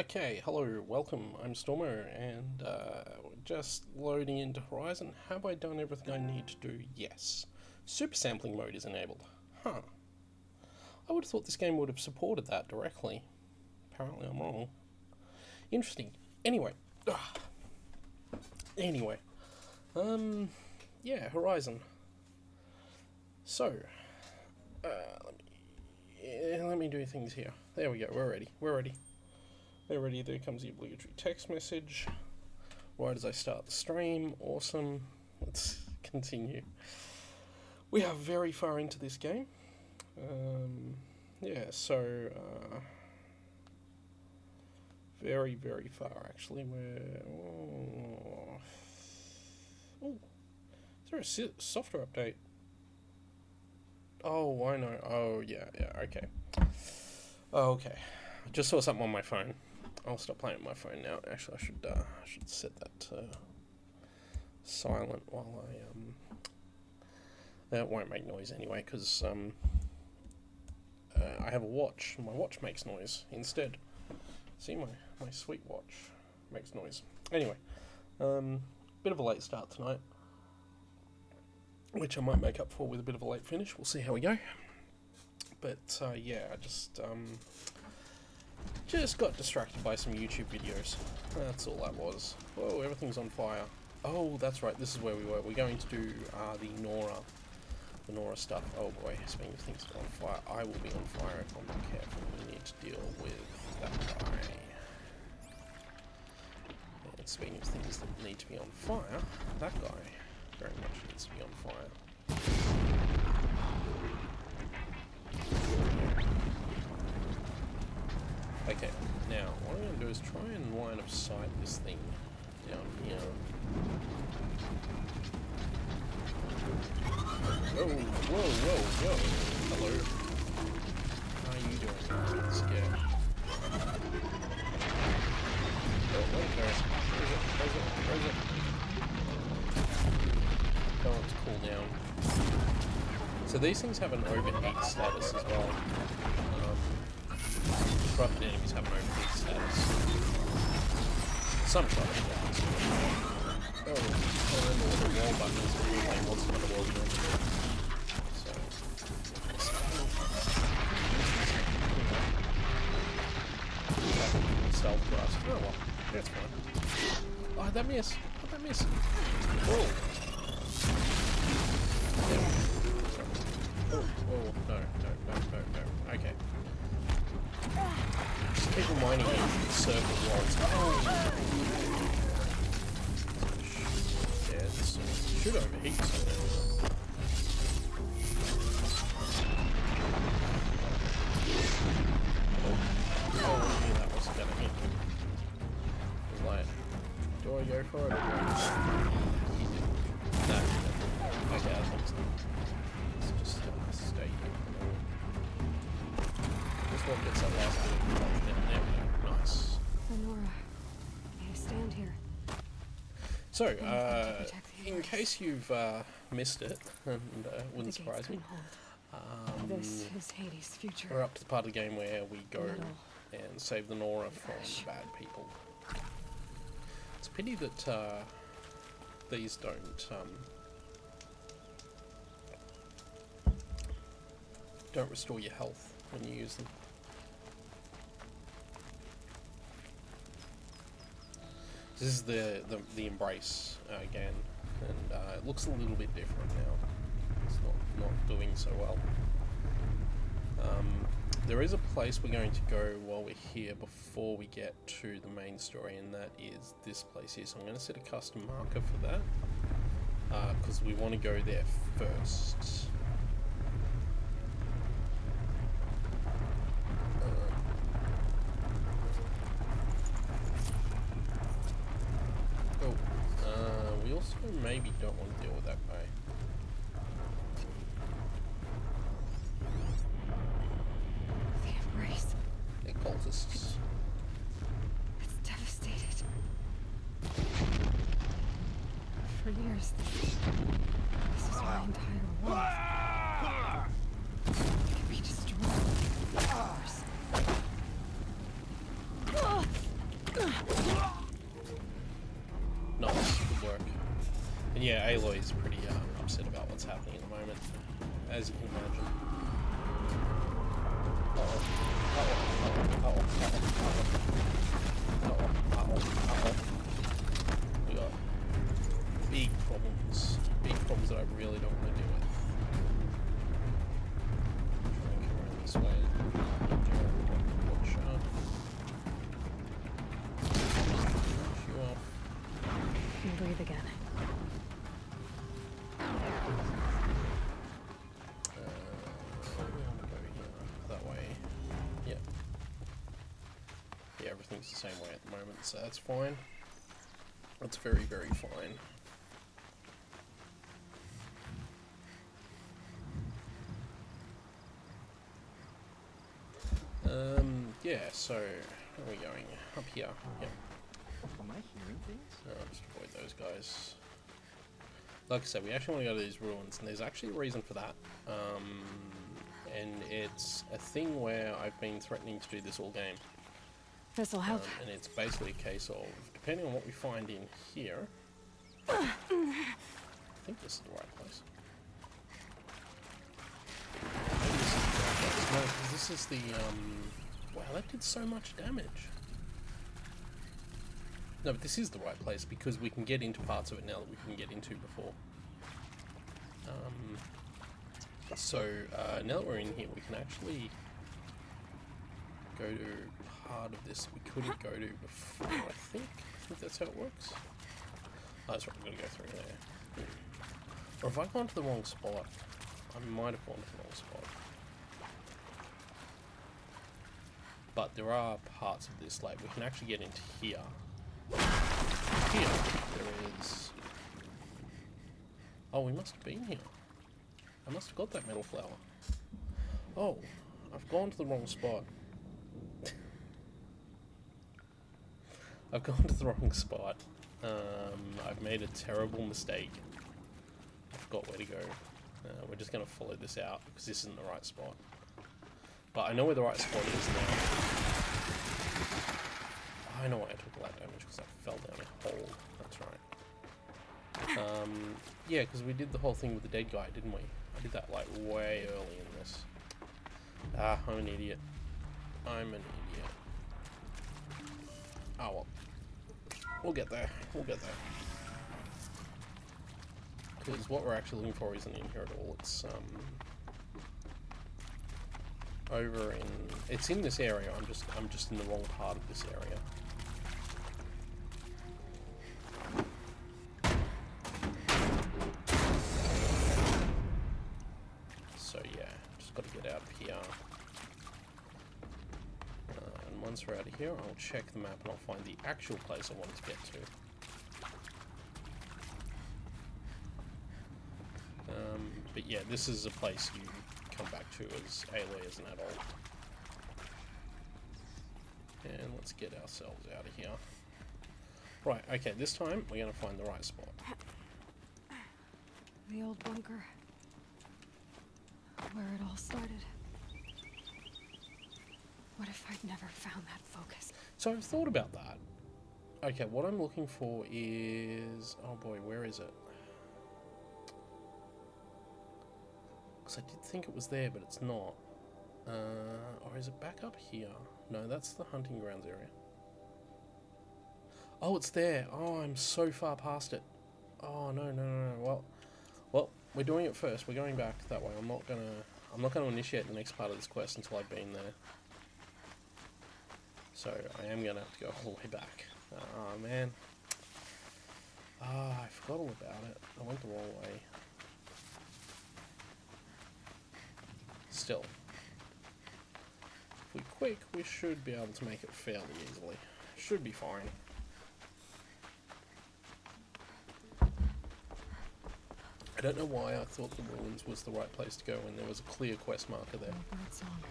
Okay, hello, welcome. I'm Stormo, and just loading into Horizon. Have I done everything I need to do? Yes. Super sampling mode is enabled. Huh. I would have thought this game would have supported that directly. Apparently I'm wrong. Interesting. Anyway. Anyway. Yeah, Horizon. So, let me do things here. There we go, we're ready. Alrighty, there comes the obligatory text message. Right as I start the stream, awesome. Let's continue. We are very far into this game. Yeah, so very far actually. We're is there a software update? Oh, I know. Oh, yeah, okay. Okay, I just saw something on my phone. I'll stop playing with my phone now. Actually, I should set that to silent while that won't make noise anyway, because I have a watch. My watch makes noise instead. See, my sweet watch makes noise. Anyway, bit of a late start tonight, which I might make up for with a bit of a late finish. We'll see how we go. But yeah, I just got distracted by some YouTube videos. That's all that was. Whoa, everything's on fire. Oh, that's right, this is where we were. We're going to do the Nora stuff. Oh boy, speaking of things on fire, I will be on fire if I'm not careful. We need to deal with that guy. And speaking of things that need to be on fire, that guy very much needs to be on fire. Okay, now what I'm going to do is try and line of sight this thing down here. Whoa. Hello. How are you doing? I'm getting scared. Oh, let it go. Where is it? Tell it to cool down. So these things have an overheat status as well. Disrupted enemies have an overheat status. Some shots do. Oh, I remember what the wall button is when you're playing Monster Hunter World again. So, stealth blast. Oh well, that's fine. Oh, how'd that miss? Whoa. Oh, no. Okay. Just keep reminding me of the circle walls. Yeah, this should overheat somehow. Oh, I knew that wasn't gonna hit. I was like, do I go for it or do I he didn't. No. Okay, I think so. Let's just stay here. This one gets that last bit of touch down there. Nice. Lenora, may I stand here? So, in case you've missed it, and wouldn't surprise me, This is Hades' future. we're up to the part of the game where we go and save the Nora from the bad people. It's a pity that these don't restore your health when you use them. This is the Embrace again, and it looks a little bit different now. It's not doing so well. There is a place we're going to go while we're here before we get to the main story, and that is this place here. So I'm going to set a custom marker for that, because we want to go there first. We also maybe don't want to deal with that guy. The Embrace. They're cultists. It's devastated. For years, this is my entire world. It can be destroyed. Of course. And yeah, Aloy's pretty upset about what's happening at the moment, as you can imagine. We got big problems that I really don't want to deal with. Try and come around this way. You off. And breathe again. That way. Yeah. Yeah, everything's the same way at the moment, so that's fine. That's very, very fine. Yeah, so where are we going? Up here. Yep. Am I hearing things? I'll just avoid those guys. Like I said, we actually want to go to these ruins, and there's actually a reason for that. And it's a thing where I've been threatening to do this all game. This'll help. And it's basically a case of, depending on what we find in here, I think this is the right place. Maybe this is the right place. No, because this is the, wow, that did so much damage. No, but this is the right place because we can get into parts of it now that we couldn't get into before. So, now that we're in here, we can actually go to part of this we couldn't go to before, I think. I think that's how it works. Oh, that's right, we've got to go through there. Or if I've gone to the wrong spot, I might have gone to the wrong spot. But there are parts of this, like, we can actually get into here. Here, there is... Oh, we must have been here. I must have got that metal flower. Oh, I've gone to the wrong spot. I've gone to the wrong spot. I've made a terrible mistake. I forgot where to go. We're just going to follow this out because this isn't the right spot. But I know where the right spot is now. I know why I took all that damage because I fell down a hole. That's right. Yeah, because we did the whole thing with the dead guy, didn't we? I did that like way early in this. Ah, I'm an idiot. I'm an idiot. Oh well. We'll get there. We'll get there. Because what we're actually looking for isn't in here at all. It's over in. It's in this area. I'm just in the wrong part of this area. So yeah, just got to get out of here. And once we're out of here, I'll check the map and I'll find the actual place I wanted to get to. But yeah, this is a place you come back to as Aloy as an adult. And let's get ourselves out of here. Right, okay, this time we're going to find the right spot. The old bunker. Where it all started. What if I'd never found that focus? So I've thought about that. Okay, what I'm looking for is... Oh boy, where is it? Because I did think it was there, but it's not. Or is it back up here? No, that's the hunting grounds area. Oh, it's there. Oh, I'm so far past it. Oh, no. Well, we're doing it first. We're going back that way. I'm not gonna initiate the next part of this quest until I've been there. So I am gonna have to go all the way back. Oh man. I forgot all about it. I went the wrong way. Still. If we're quick, we should be able to make it fairly easily. Should be fine. I don't know why I thought the ruins was the right place to go when there was a clear quest marker there. Bird song.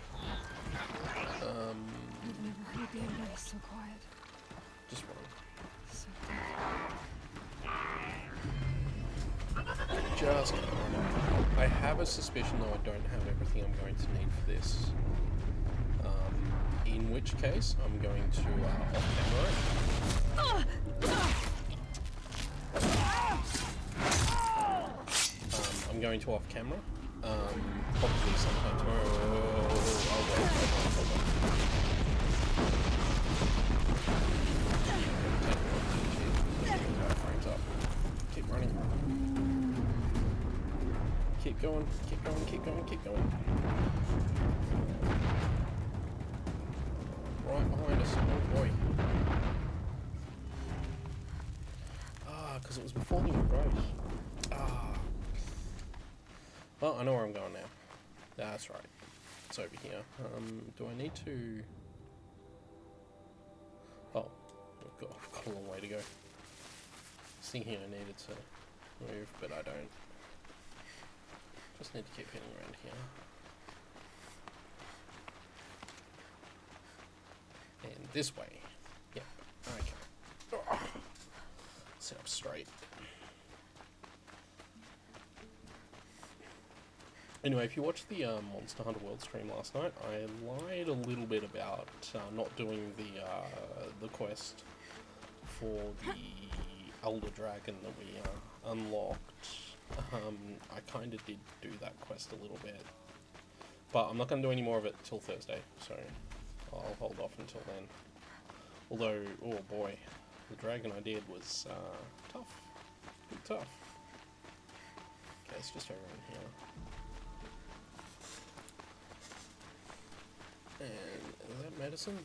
I've never heard the embrace so quiet. Just one. So deep. Just I have a suspicion, though, I don't have everything I'm going to need for this. In which case, I'm going to off-camera it. I'm going to off camera. Probably sometime tomorrow. I'll wait. Hold on. Frames up. Keep running. Keep going. Keep going. Keep going. Keep going. Right behind us. Oh boy. Because it was before the approach. Well, I know where I'm going now. That's right. It's over here. Do I need to... Oh, we've got a long way to go. I was thinking I needed to move, but I don't. Just need to keep heading around here. And this way. Yep. Okay. Sit up straight. Anyway, if you watched the Monster Hunter World stream last night, I lied a little bit about not doing the quest for the Elder Dragon that we unlocked. I kind of did do that quest a little bit, but I'm not going to do any more of it till Thursday, so I'll hold off until then. Although, oh boy, the dragon I did was tough, pretty tough. Okay, it's just over in here. And is that medicine?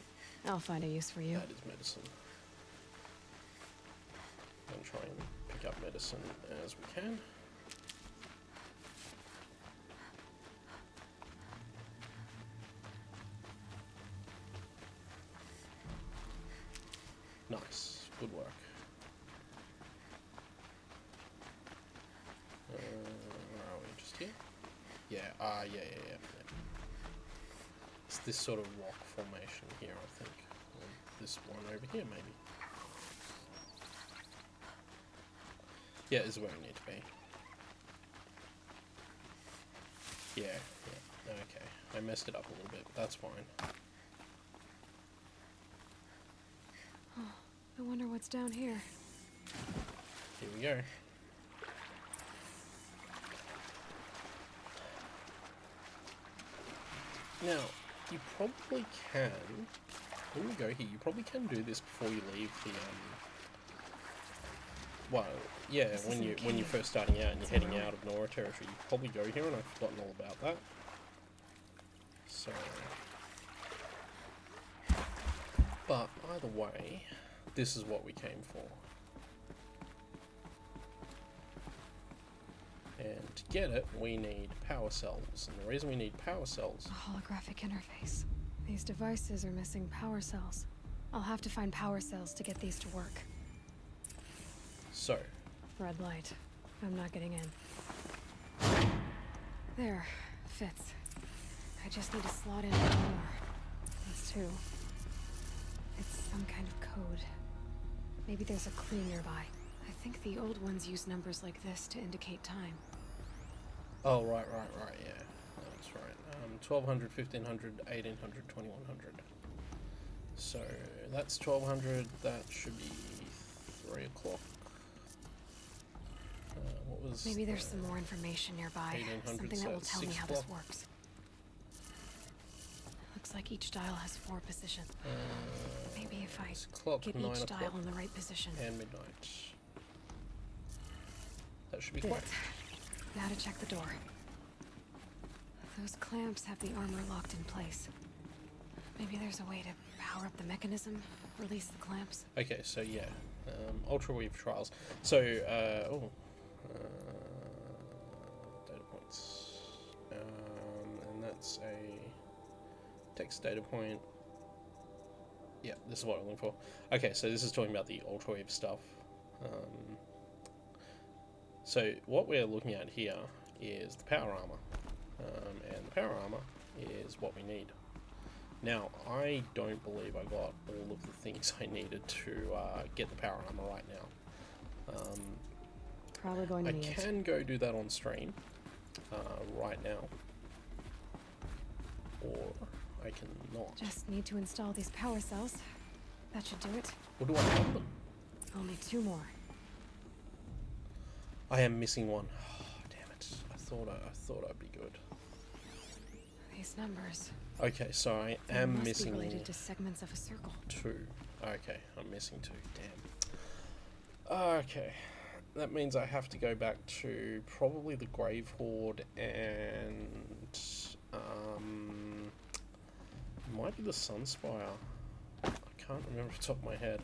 I'll find a use for you. That is medicine. I'm trying to pick up medicine as we can. Nice. Good work. Where are we? Just here? Yeah. Yeah. It's this sort of rock formation here, I think. Or this one over here, maybe. Yeah, this is where we need to be. Yeah. Okay. I messed it up a little bit, but that's fine. Oh, I wonder what's down here. Here we go. Now, you probably can, when we go here, you probably can do this before you leave the, well, yeah, when you're first starting out and you're heading out of Nora territory, you probably go here, and I've forgotten all about that. So, but either way, this is what we came for. And to get it, we need power cells. And the reason we need power cells... A holographic interface. These devices are missing power cells. I'll have to find power cells to get these to work. So... Red light. I'm not getting in. There. Fits. I just need to slot in one more. That's two. It's some kind of code. Maybe there's a clue nearby. I think the old ones use numbers like this to indicate time. Oh, right, yeah. That's right. 1200, 1500, 1800, 2100. So, that's 1200, that should be 3 o'clock. What was... Maybe there's some more information nearby. Something that will tell me how this works. Looks like each dial has 4 positions. Maybe if I get each dial in the right position. And midnight. That should be correct. Now to check the door. Those clamps have the armor locked in place. Maybe there's a way to power up the mechanism, release the clamps. Okay, so yeah, Ultra Weave trials. So, data points, and that's a text data point. Yeah, this is what I'm looking for. Okay, so this is talking about the Ultra Weave stuff. So what we're looking at here is the power armor, and the power armor is what we need. Now, I don't believe I got all of the things I needed to get the power armor right now. Probably going to need I can go do that on stream right now, or I can not. Just need to install these power cells. That should do it. Or do I have them? Only 2 more. I am missing one. Oh, damn it. I thought I'd be good. These numbers. Okay, so I They am must missing be related to segments of a circle. 2. Okay, I'm missing 2. Damn. Okay, that means I have to go back to probably the Grave Horde and might be the Sunspire. I can't remember off the top of my head.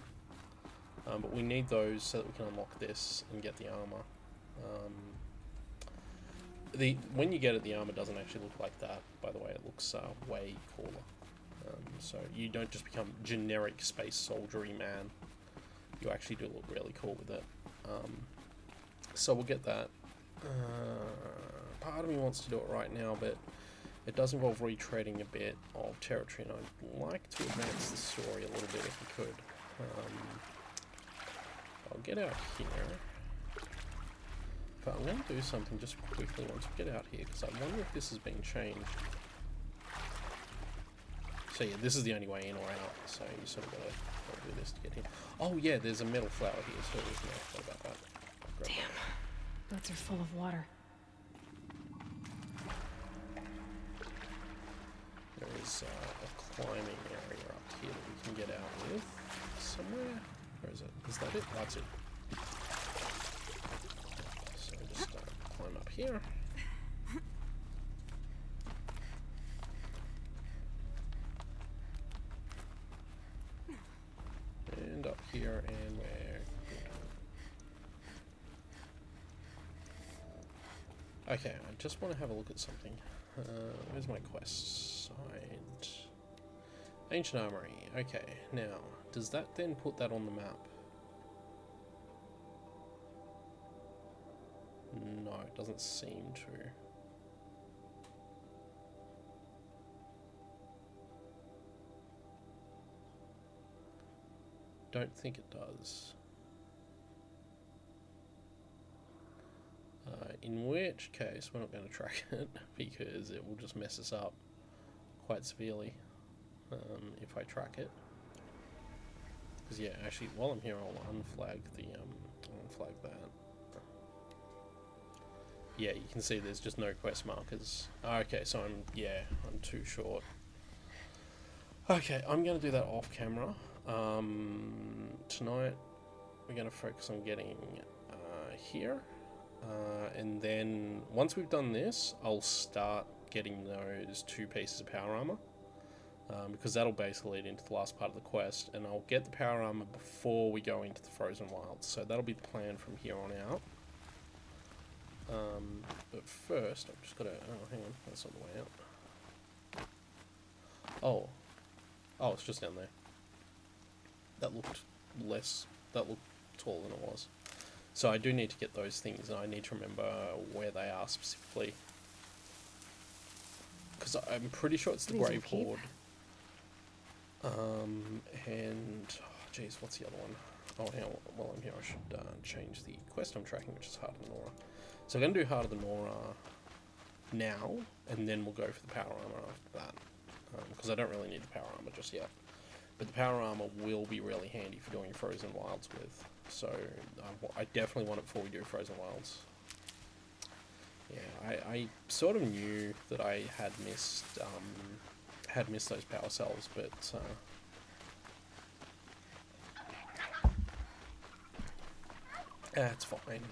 But we need those so that we can unlock this and get the armor. When you get it, the armor doesn't actually look like that. By the way, it looks way cooler. So you don't just become generic space soldiery man. You actually do look really cool with it. So we'll get that. Part of me wants to do it right now, but it does involve retreading a bit of territory, and I'd like to advance the story a little bit if we could. I'll get out here. But I'm going to do something just quickly once we get out here, because I wonder if this has been changed. So yeah, this is the only way in or out, so you sort of got to do this to get here. Oh yeah, there's a metal flower here, so there's no thought about that. Damn, boats are full of water. There is a climbing area up here that we can get out with somewhere. Where is it? Is that it? That's it. So just climb up here. And up here, and we're good. Okay, I just want to have a look at something. Where's my quest side? Ancient Armory. Okay, now, does that then put that on the map? No, it doesn't seem to. Don't think it does. In which case, we're not going to track it because it will just mess us up quite severely if I track it. Because yeah, actually, while I'm here, I'll unflag the unflag that. Yeah, you can see there's just no quest markers. Okay, so I'm too short. Okay, I'm going to do that off camera. Tonight we're going to focus on getting here. And then once we've done this, I'll start getting those 2 pieces of power armor. Because that'll basically lead into the last part of the quest. And I'll get the power armor before we go into the Frozen Wilds. So that'll be the plan from here on out. But first, I've just got to... Oh, hang on. That's not the way out. Oh, it's just down there. That looked taller than it was. So I do need to get those things, and I need to remember where they are specifically. Because I'm pretty sure it's the Grave Horde. And... Oh, geez, what's the other one? Oh, hang on. While I'm here, I should change the quest I'm tracking, which is Heart of the Nora. So I'm going to do Heart of the Nora now, and then we'll go for the power armor after that. Because I don't really need the power armor just yet. But the power armor will be really handy for doing Frozen Wilds with. So I definitely want it before we do Frozen Wilds. Yeah, I sort of knew that I had missed those power cells, but it's fine.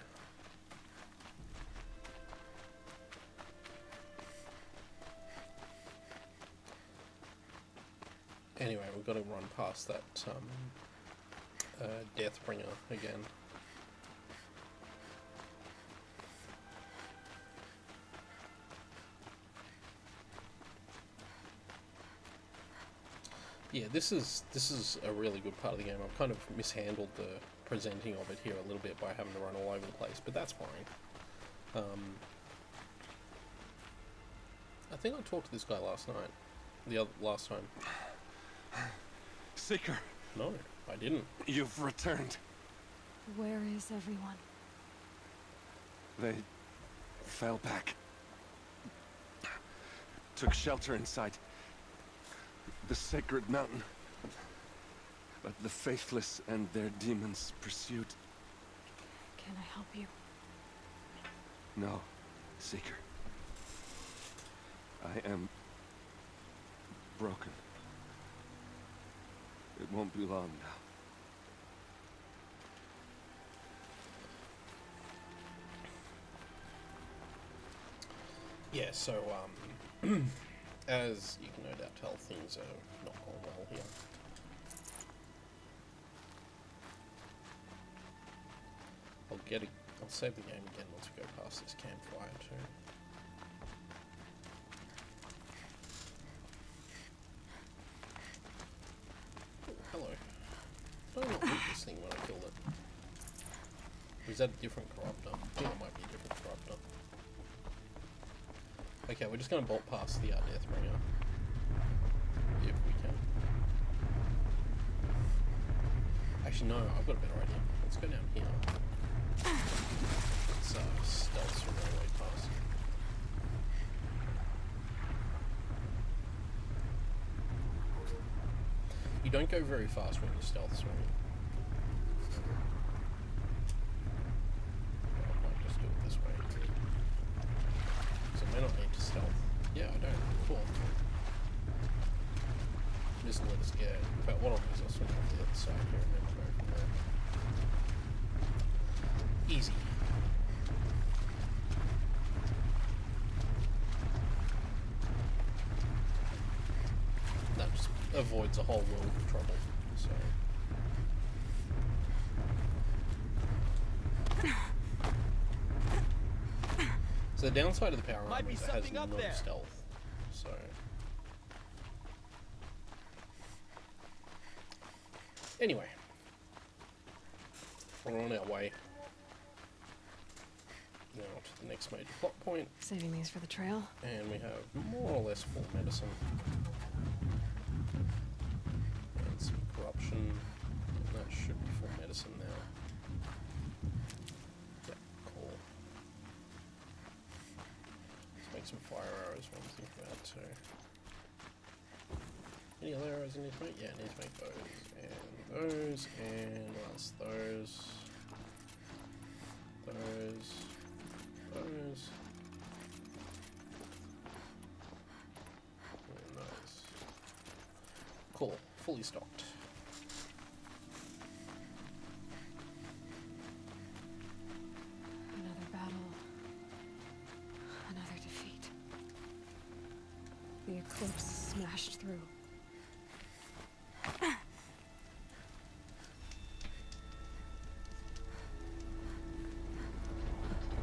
Anyway, we've got to run past that Deathbringer again. Yeah, this is a really good part of the game. I've kind of mishandled the presenting of it here a little bit by having to run all over the place, but that's fine. I think I talked to this guy last night. Last time. Seeker. No, I didn't. You've returned. Where is everyone? They fell back. Took shelter inside the sacred mountain. But the faithless and their demons pursued. Can I help you? No, Seeker. I am broken. It won't be long now. Yeah, so, as you can no doubt tell, things are not going well here. I'll save the game again once we go past this campfire too. Oh, hello. Did I not loot this thing when I killed it? Or is that a different corruptor? I think it might be a different corruptor. Okay, we're just going to bolt past the Deathbringer. If we can. Actually, no, I've got a better idea. Let's go down here. Let's stealth from our way past. You don't go very fast when you stealth swimming. I might just do it this way. So I may not need to stealth. Yeah, I don't. Cool. Just a little scared. In fact, what I'll do is I'll swim up the other side here and then I'll go from there. Easy. That just avoids a whole world of trouble. So. So the downside of the power armor is it has no stealth. So. Anyway. We're on our way. Now to the next major plot point. Saving these for the trail. And we have more or less full medicine. And some corruption. And that should be full medicine now. Yeah, cool. Let's make some fire arrows while I'm thinking about it too. Any other arrows I need to make? Yeah, I need to make those. And those. And what's those? Those. Those. And those. Cool. Fully stocked. Another battle. Another defeat. The eclipse smashed through.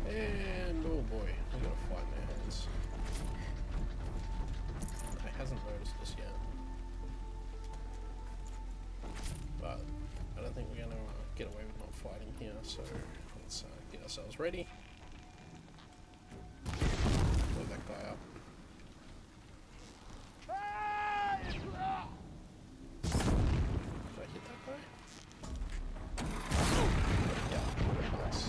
And oh boy, we got a fight in our hands. It hasn't noticed us yet. But I don't think we're going to get away with not fighting here, so let's get ourselves ready. Blow that guy up. Did I hit that guy? Yeah, nice.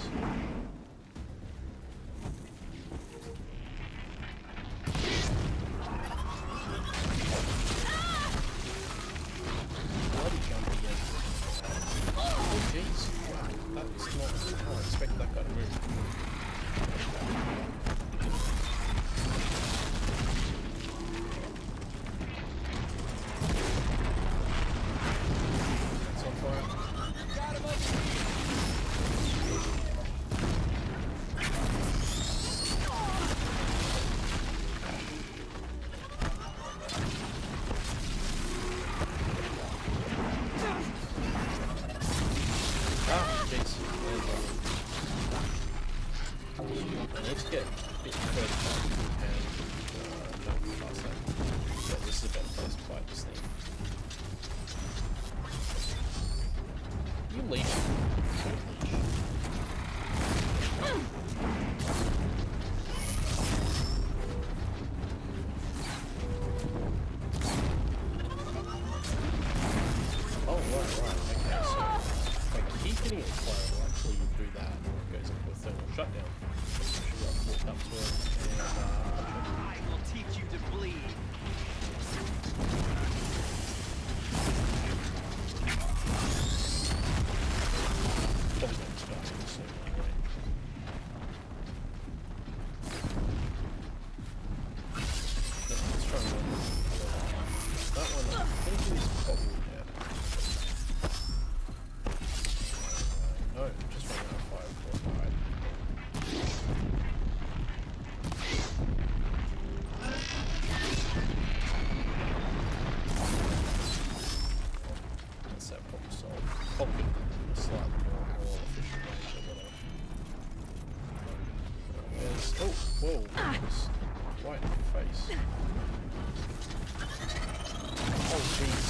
Bloody jump again. Oh jeez, wow, that was not how I expected that guy to move. That's on fire. Ah, jeez. I need to get a bit further back and jump past that. Yeah, this is a better place to fight this thing. You leash. Don't leash. Oh, right. Okay, so if I keep hitting it fire, it'll actually do that, or it goes into a thermal shutdown. Should I walk up to it and I will teach you to bleed. probably don't start in the same anyway. Nice. Oh, whoa. Just right in the face. Oh, jeez.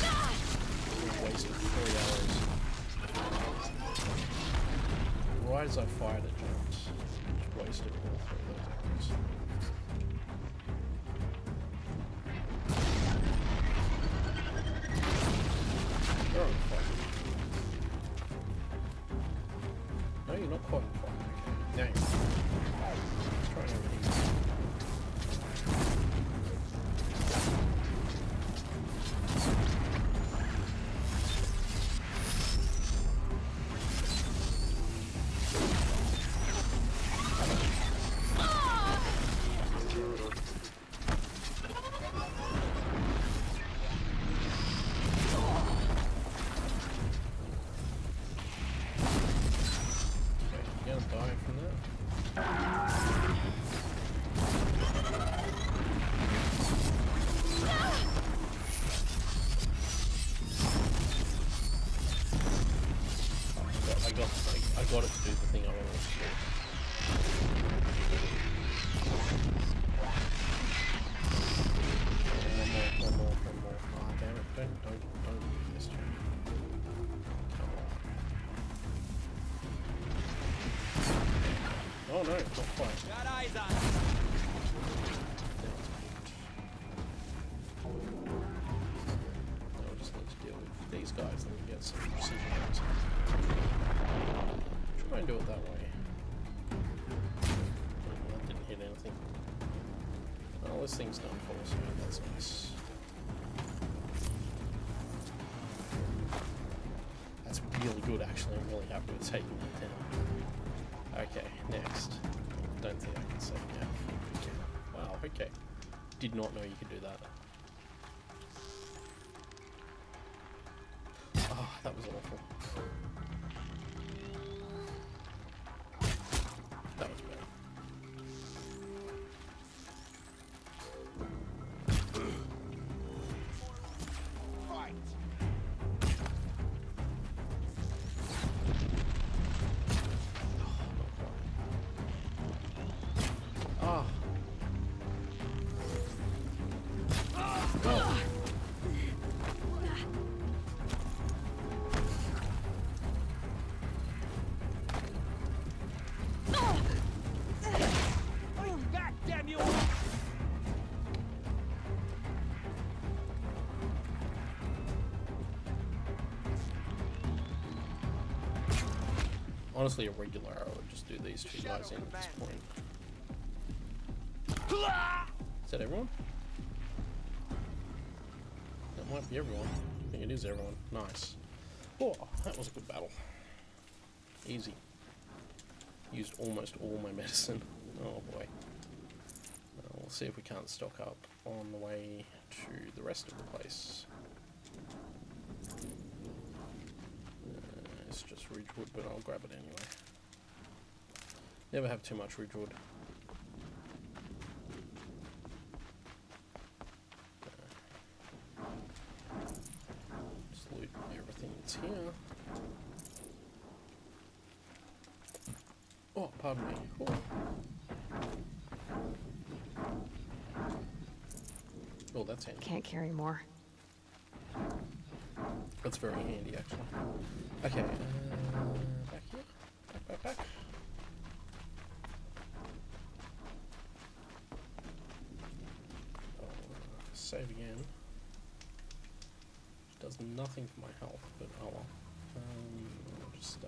Wasted 3 arrows. Right as I fired it, jumped. Just wasted all 3 of those arrows. You're on fire. No, you're not quite on fire. Okay. Now you're on fire. Let's try and overheat. Okay, you're gonna die from that. I got it to do the thing I wanted to do. One more. Ah, damn it! Don't do this to me. Come on. Oh no, not quite. Got eyes on. Now we just need to deal with these guys and we get some precision hits. Try and do it that way. That didn't hit anything. Oh, this thing's done for us, man. That's nice. That's really good, actually. I'm really happy with taking that down. Okay, next. Don't think I can say yeah. Wow, okay. Did not know you could do that. Oh, that was awful. That was bad. Right. Ah. Back, damn you! Honestly, a regular arrow would just do these 2 guys in at this point. Is that everyone? That might be everyone. I think it is everyone. Nice. Oh, that was a good battle. Easy. Used almost all my medicine. Oh boy. We'll see if we can't stock up on the way to the rest of the place. It's just ridgewood, but I'll grab it anyway. Never have too much ridgewood. Just loot everything that's here. Oh, pardon me. Oh. Oh, that's handy. Can't carry more. That's very handy, actually. Okay, back here. Back. I'll save again. Which does nothing for my health, but oh well. I'll just,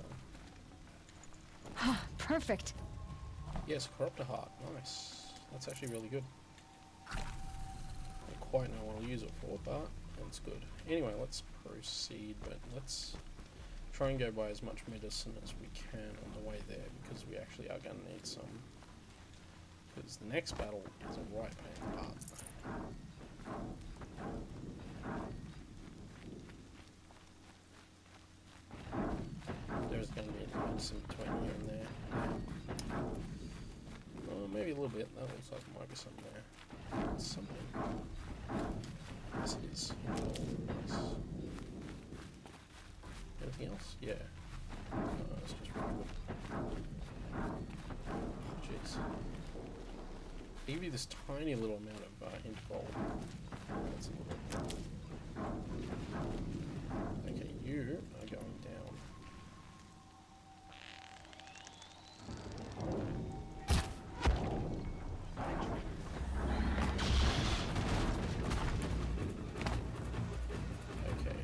Perfect. yes, Corruptor Heart. Nice. That's actually really good. I don't quite know what I'll use it for, but it's good. Anyway, let's proceed, but let's try and go buy as much medicine as we can on the way there, because we actually are going to need some. Because the next battle is a right pain in the butt. There's going to be medicine between here and there. Maybe a little bit. That looks like there might be something there. Something. Yes, it is. Nice. Anything else? Yeah. It's just ridgewood. Oh, jeez. They give you this tiny little amount of hint gold. That's a little... Okay, you are going down. Okay,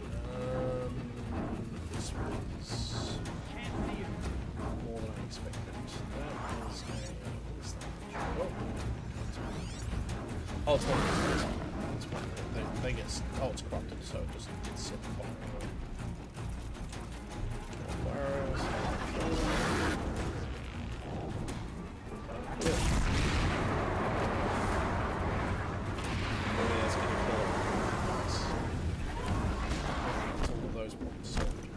this was more than I expected. That is a... what is that? Oh, oh, it's one of those. It's one of those. They get... oh, it's corrupted, so it just gets set fire. Barrels. Yeah. Maybe that's gonna kill it. Nice. It's all of those points solved.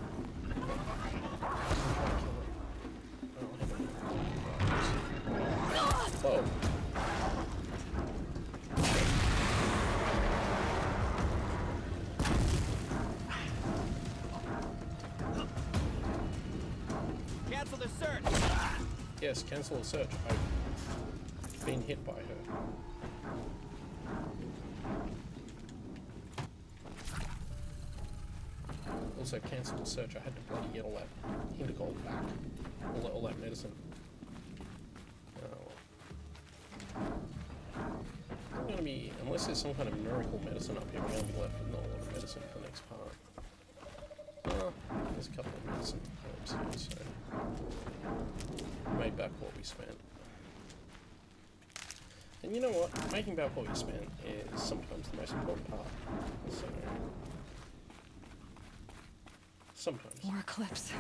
Oh. Cancel the search. Yes, cancel the search. I've been hit by her. Also, cancel the search. I had to bloody get all that hint of gold back. All that medicine. Oh. I'm gonna be, unless there's some kind of miracle medicine up here, we're gonna be left with not a lot of medicine for the next part. There's a couple of medicine herbs here, so made back what we spent. And you know what? Making back what we spent is sometimes the most important part. So sometimes. More eclipse.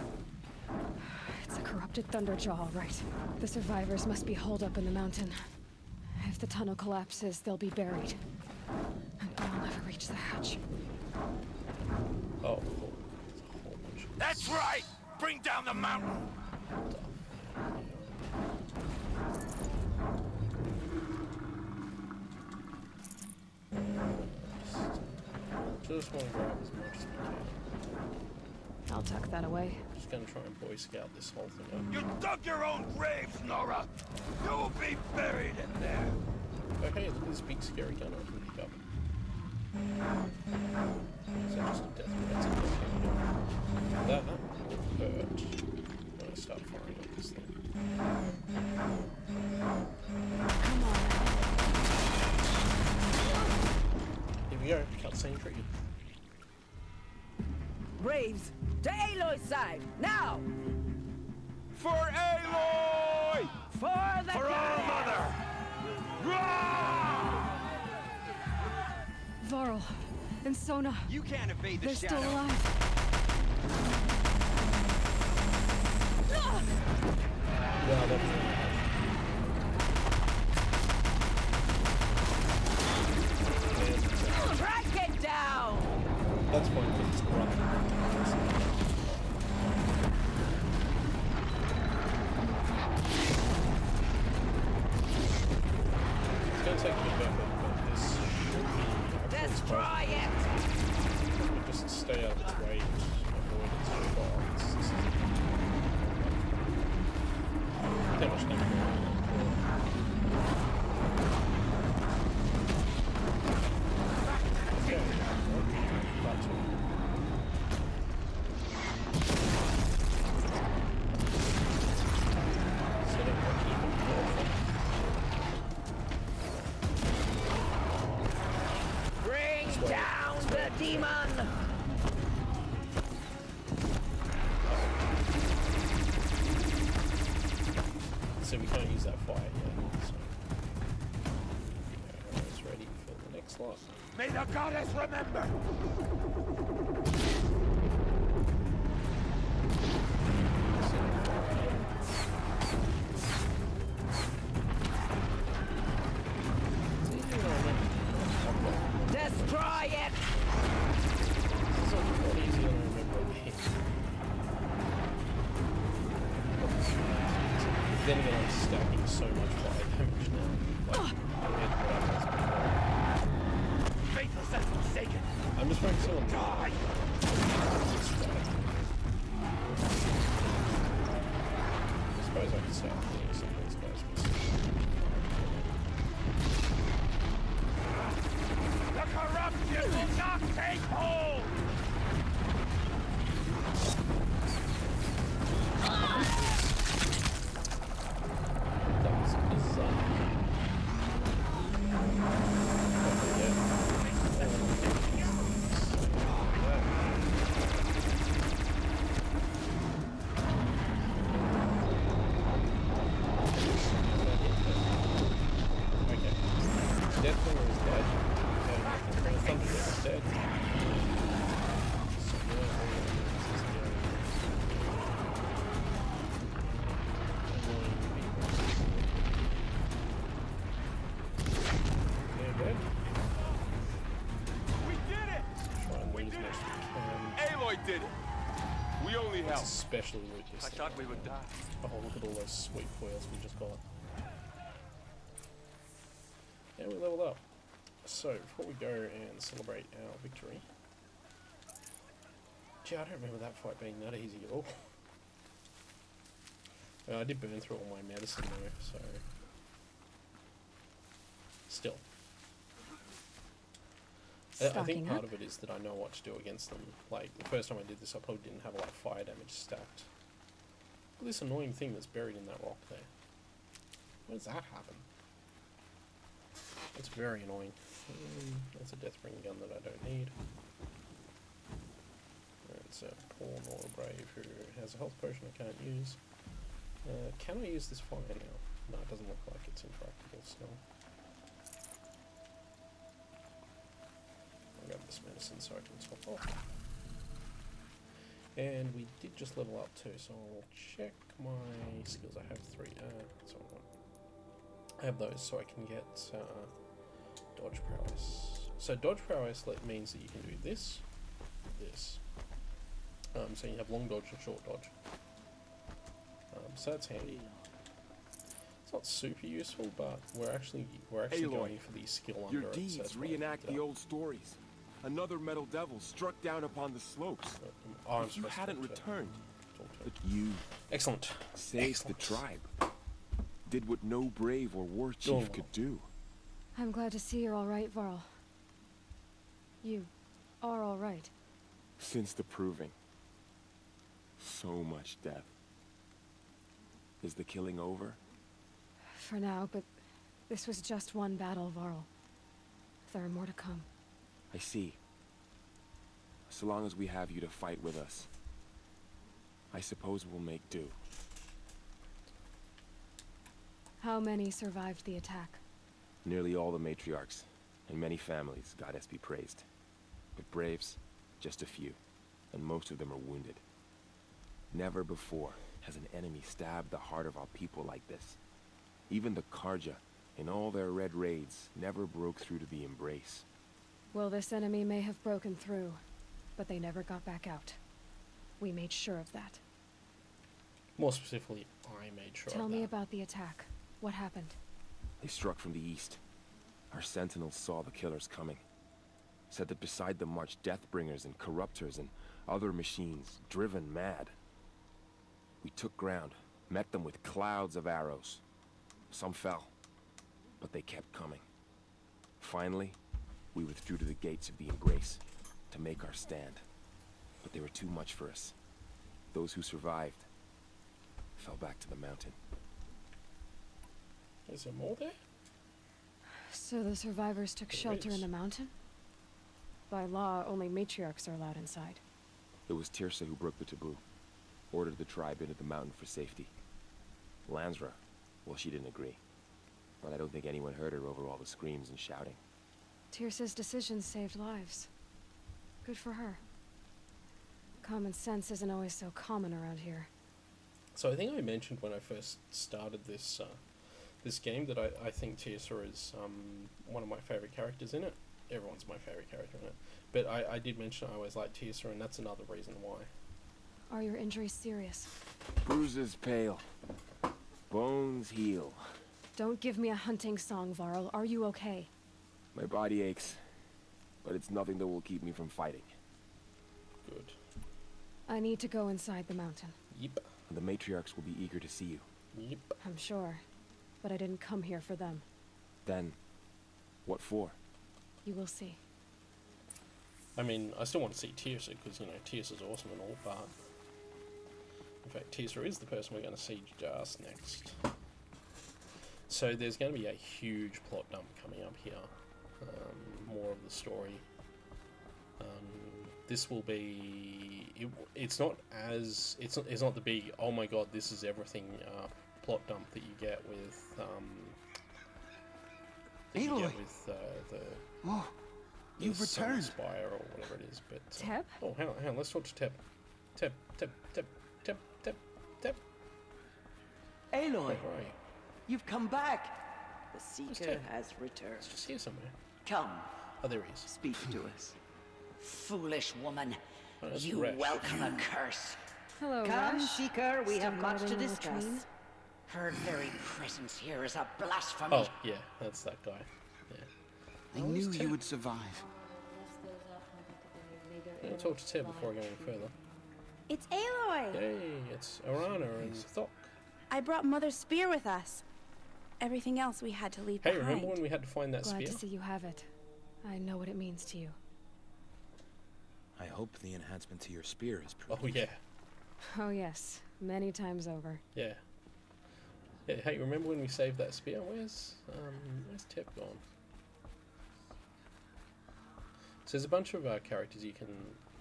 It's a corrupted Thunderjaw, all right. The survivors must be holed up in the mountain. If the tunnel collapses, they'll be buried. And I'll never reach the hatch. Oh, cool. There's a whole bunch of That's right. Bring down the mountain. stuff. Just want to grab as much as we can. I'll tuck that away. Just gonna try and Boy Scout this whole thing up. You dug your own graves, Nora. You'll be buried in there. Oh hey, look at this big scary gun I can pick up. Is that just a death ray? That's a death ray. That will hurt when I start firing at this thing. Come on. Here we go, cutscene triggered. Braves, to Aloy's side, now! For Aloy! For the For our goddess! mother! Rah! Varl and Sona, You can't evade the they're shadow. still alive. Ah! Yeah, that was really Track it down! that's fine, it's corrupt. It's gonna take a bit of effort, but this should be actually Destroy it! But just stay out of its way and avoid its shots. This is how much damage. Okay, that's all. Set up what keep it careful. Bring down the demon! So we can't use that fire yet, so it's ready for the next lot. May the goddess remember! Destroy it! It's a lot easier than I remember it being. Then again, I'm stacking so much fire damage now. Like, compared to what I was before. Faithless and forsaken! I'm just focusing on Die! I suppose I could start doing some of these guys. is bizarre. Okay. Deathbringer is dead. Thunderbolt is dead. So now all that means is they're dead. We did it! Try and lose as much as we can. Aloy did it! We only Let's helped. especially loot this I thing. thought we would die. Oh, look at all those sweet foils we just got. And we leveled up. So, before we go and celebrate our victory... Gee, I don't remember that fight being that easy at all. I did burn through all my medicine though, so... Still. I think Stocking part up. of it is that I know what to do against them. Like, the first time I did this, I probably didn't have a lot of fire damage stacked. Look at this annoying thing that's buried in that rock there. Where does that happen? That's very annoying. That's a Deathbringer gun that I don't need. It's a poor Nora Brave who has a health potion I can't use. Can I use this fire now? No, it doesn't look like it's interactable still. I'll grab this medicine so I can top off. And we did just level up too, so I'll check my skills. I have 3. That's what I want. I have those so I can get dodge prowess. So dodge prowess means that you can do this, this. So you have long dodge and short dodge. So that's handy. It's not super useful, but we're actually Aloy, going for the skill under Your it. So deeds that's why I reenact picked it the up. old stories. Another metal devil struck down upon the slopes. I'm If you supposed to hadn't talk to- returned, talk to- but you Excellent. saved the Excellent. tribe. Did what no brave or war chief Doing could well. do. I'm glad to see you're all right, Varl. You are all right. Since the proving. So much death. Is the killing over? For now, but this was just one battle, Varl. There are more to come. I see. So long as we have you to fight with us, I suppose we'll make do. How many survived the attack? Nearly all the matriarchs, and many families, goddess be praised. But braves, just a few, and most of them are wounded. Never before has an enemy stabbed the heart of our people like this. Even the Karja, in all their red raids, never broke through to the embrace. Well, this enemy may have broken through, but they never got back out. We made sure of that. More specifically, I made sure Tell of me that. about the attack. What happened? They struck from the east. Our sentinels saw the killers coming. Said that beside them marched Deathbringers and Corruptors and other machines, driven mad. We took ground, met them with clouds of arrows. Some fell, but they kept coming. Finally, we withdrew to the gates of the Embrace to make our stand. But they were too much for us. Those who survived fell back to the mountain. Is there more there? So the survivors took There shelter is. in the mountain? By law, only matriarchs are allowed inside. It was Tirsa who broke the taboo, ordered the tribe into the mountain for safety. Lansra, well, she didn't agree. But I don't think anyone heard her over all the screams and shouting. Tirsa's decision saved lives. Good for her. Common sense isn't always so common around here. So I think I mentioned when I first started this this game that I think Tirsa is one of my favourite characters in it. Everyone's my favourite character in it. But I did mention I always liked Tirsa, and that's another reason why. Are your injuries serious? Bruises pale. Bones heal. Don't give me a hunting song, Varl. Are you okay? My body aches, but it's nothing that will keep me from fighting. Good. I need to go inside the mountain. Yep. The matriarchs will be eager to see you. Yep. I'm sure. But I didn't come here for them. Then, what for? You will see. I mean, I still want to see Tirsa, because, you know, Tirsa's awesome and all, but... In fact, Tirsa is the person we're going to see just next. So there's going to be a huge plot dump coming up here. More of the story. This will be. It's not the big. Oh my god, this is everything. Plot dump that you get with. Aloy! Oh, you've returned. Spire or whatever it is, but. Teb? Oh, hang on. Let's talk to Teb. Teb. Aloy, Where are you? you've come back. The Where's Seeker Teb? has returned. It's just here somewhere. Come, Oh, there he is. speak to us. Foolish woman. Oh, that's You Resh. welcome a curse. Hello, Come, Rush. Seeker, we have Still much to guarding the discuss. latrine? Her very presence here is a blasphemy. Oh, yeah, that's that guy. Yeah. I Oh, knew it's you Teb. would survive. I'm gonna talk to Teb before I go any further. It's Aloy! Hey, it's Arana and Thok. I brought Mother's spear with us. Everything else we had to leave Hey, behind. remember when we had to find that Glad spear? to see you have it. I know what it means to you. I hope the enhancement to your spear is proved. Oh, yeah. Oh yes, many times over. Yeah. Yeah, hey, remember when we saved that spear? Where's Teb gone? So there's a bunch of characters you can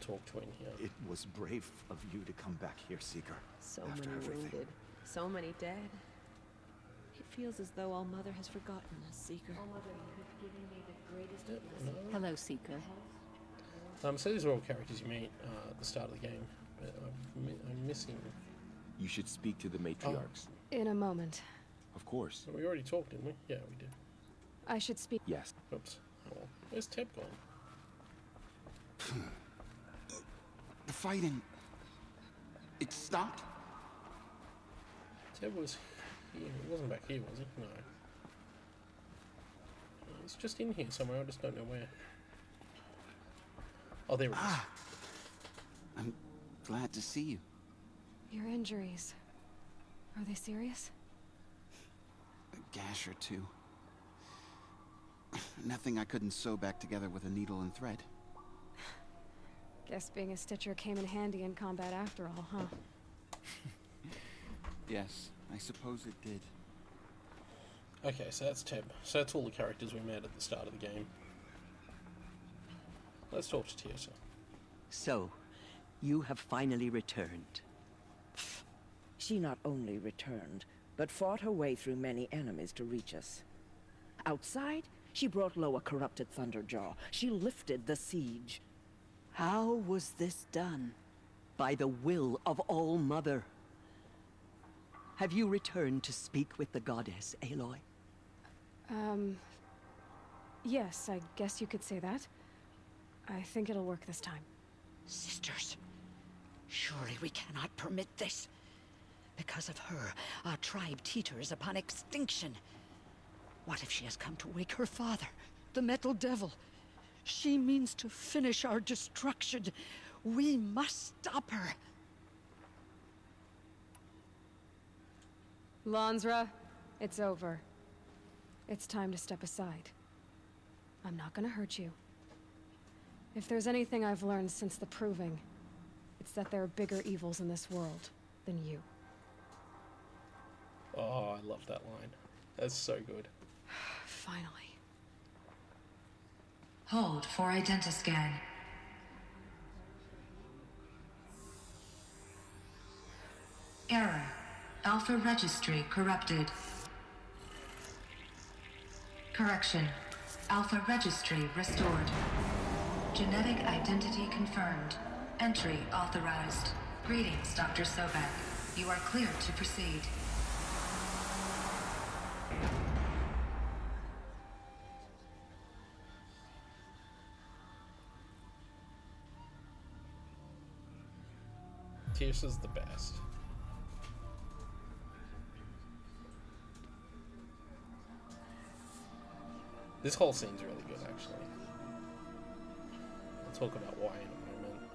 talk to in here. It was brave of you to come back here, Seeker. So After many everything. wounded, so many dead. It feels as though All Mother has forgotten us, Seeker. Hello, Seeker. So these are all characters you meet at the start of the game, but I'm missing. You should speak to the matriarchs. In a moment. Of course. We already talked, didn't we? Yeah, we did. I should speak. Yes. Oops. Oh, well. Where's Teb gone? The fighting. It stopped? Teb was here. He wasn't back here, was he? No. He's just in here somewhere. I just don't know where. Oh, there he is. Ah. I'm glad to see you. Your injuries. Are they serious? A gash or two. Nothing I couldn't sew back together with a needle and thread. Guess being a stitcher came in handy in combat after all, huh? Yes, I suppose it did. Okay, so that's Teb. So that's all the characters we met at the start of the game. Let's talk to Teersa. So, you have finally returned. She not only returned, but fought her way through many enemies to reach us. Outside, she brought low a corrupted Thunderjaw. She lifted the siege. How was this done? By the will of All Mother. Have you returned to speak with the goddess, Aloy? Yes, I guess you could say that. I think it'll work this time. Sisters, surely we cannot permit this. Because of her, our tribe teeters upon extinction. What if she has come to wake her father, the Metal Devil? She means to finish our destruction. We must stop her. Lansra, it's over. It's time to step aside. I'm not gonna hurt you. If there's anything I've learned since the Proving, it's that there are bigger evils in this world than you. Oh, I love that line. That's so good. Finally. Hold for identiscan. Error. Alpha registry corrupted. Correction. Alpha registry restored. Genetic identity confirmed. Entry authorized. Greetings, Dr. Sobek. You are clear to proceed. Teersa's the best. This whole scene's really good, actually. I'll talk about why in a moment.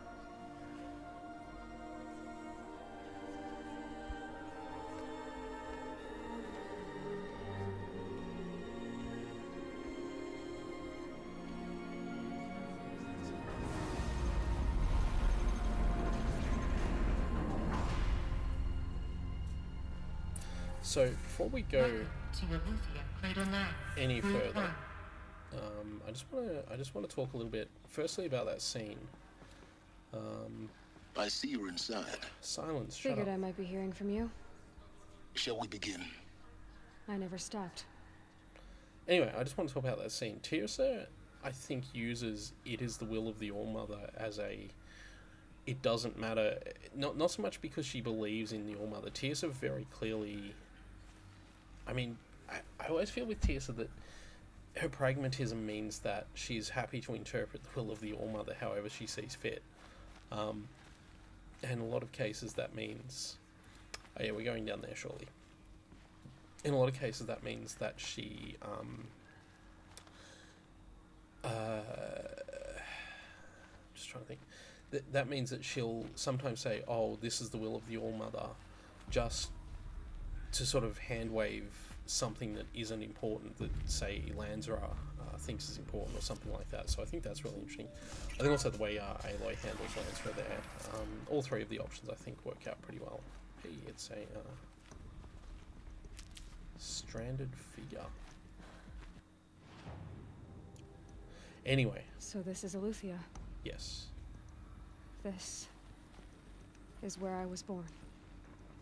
So, before we go to Aletheia Crater 9. any Move further, on. I just want to talk a little bit. Firstly, about that scene. I see you're inside. Silence. Shut Figured up. I might be hearing from you. Shall we begin? I never stopped. Anyway, I just want to talk about that scene. Tirsa, I think, uses "it is the will of the All-Mother" as a... It doesn't matter. Not so much because she believes in the All-Mother. Tirsa very clearly... I mean, I always feel with Tirsa that her pragmatism means that she is happy to interpret the will of the All-Mother however she sees fit. And in a lot of cases that means... Oh yeah, we're going down there shortly. In a lot of cases that means that she... just trying to think. That means that she'll sometimes say, oh, this is the will of the All-Mother, just to sort of hand-wave something that isn't important, that, say, Lansra thinks is important or something like that. So I think that's really interesting. I think also the way Aloy handles Lansra there, all three of the options I think work out pretty well. Hey, it's a stranded figure. Anyway. So this is Aletheia. Yes. This is where I was born.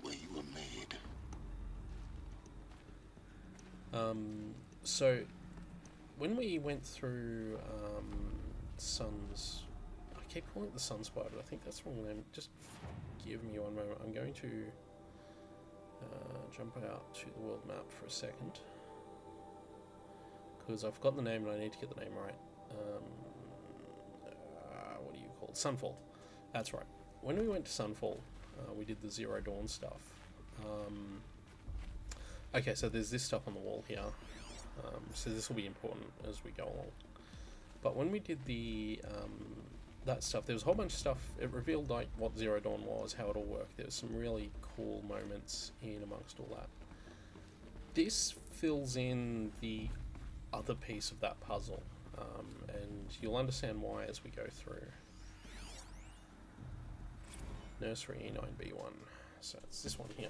Where you were made. So when we went through Sun's... I keep calling it the Sunspire, but I think that's the wrong name. Just give me one moment. I'm going to jump out to the world map for a second, because I've got the name and I need to get the name right. What do you call it? Sunfall. That's right. When we went to Sunfall, we did the Zero Dawn stuff. Okay, so there's this stuff on the wall here. So this will be important as we go along. But when we did the that stuff, there was a whole bunch of stuff. It revealed like what Zero Dawn was, how it all worked. There was some really cool moments in amongst all that. This fills in the other piece of that puzzle, and you'll understand why as we go through. Nursery E9B1. So it's this one here.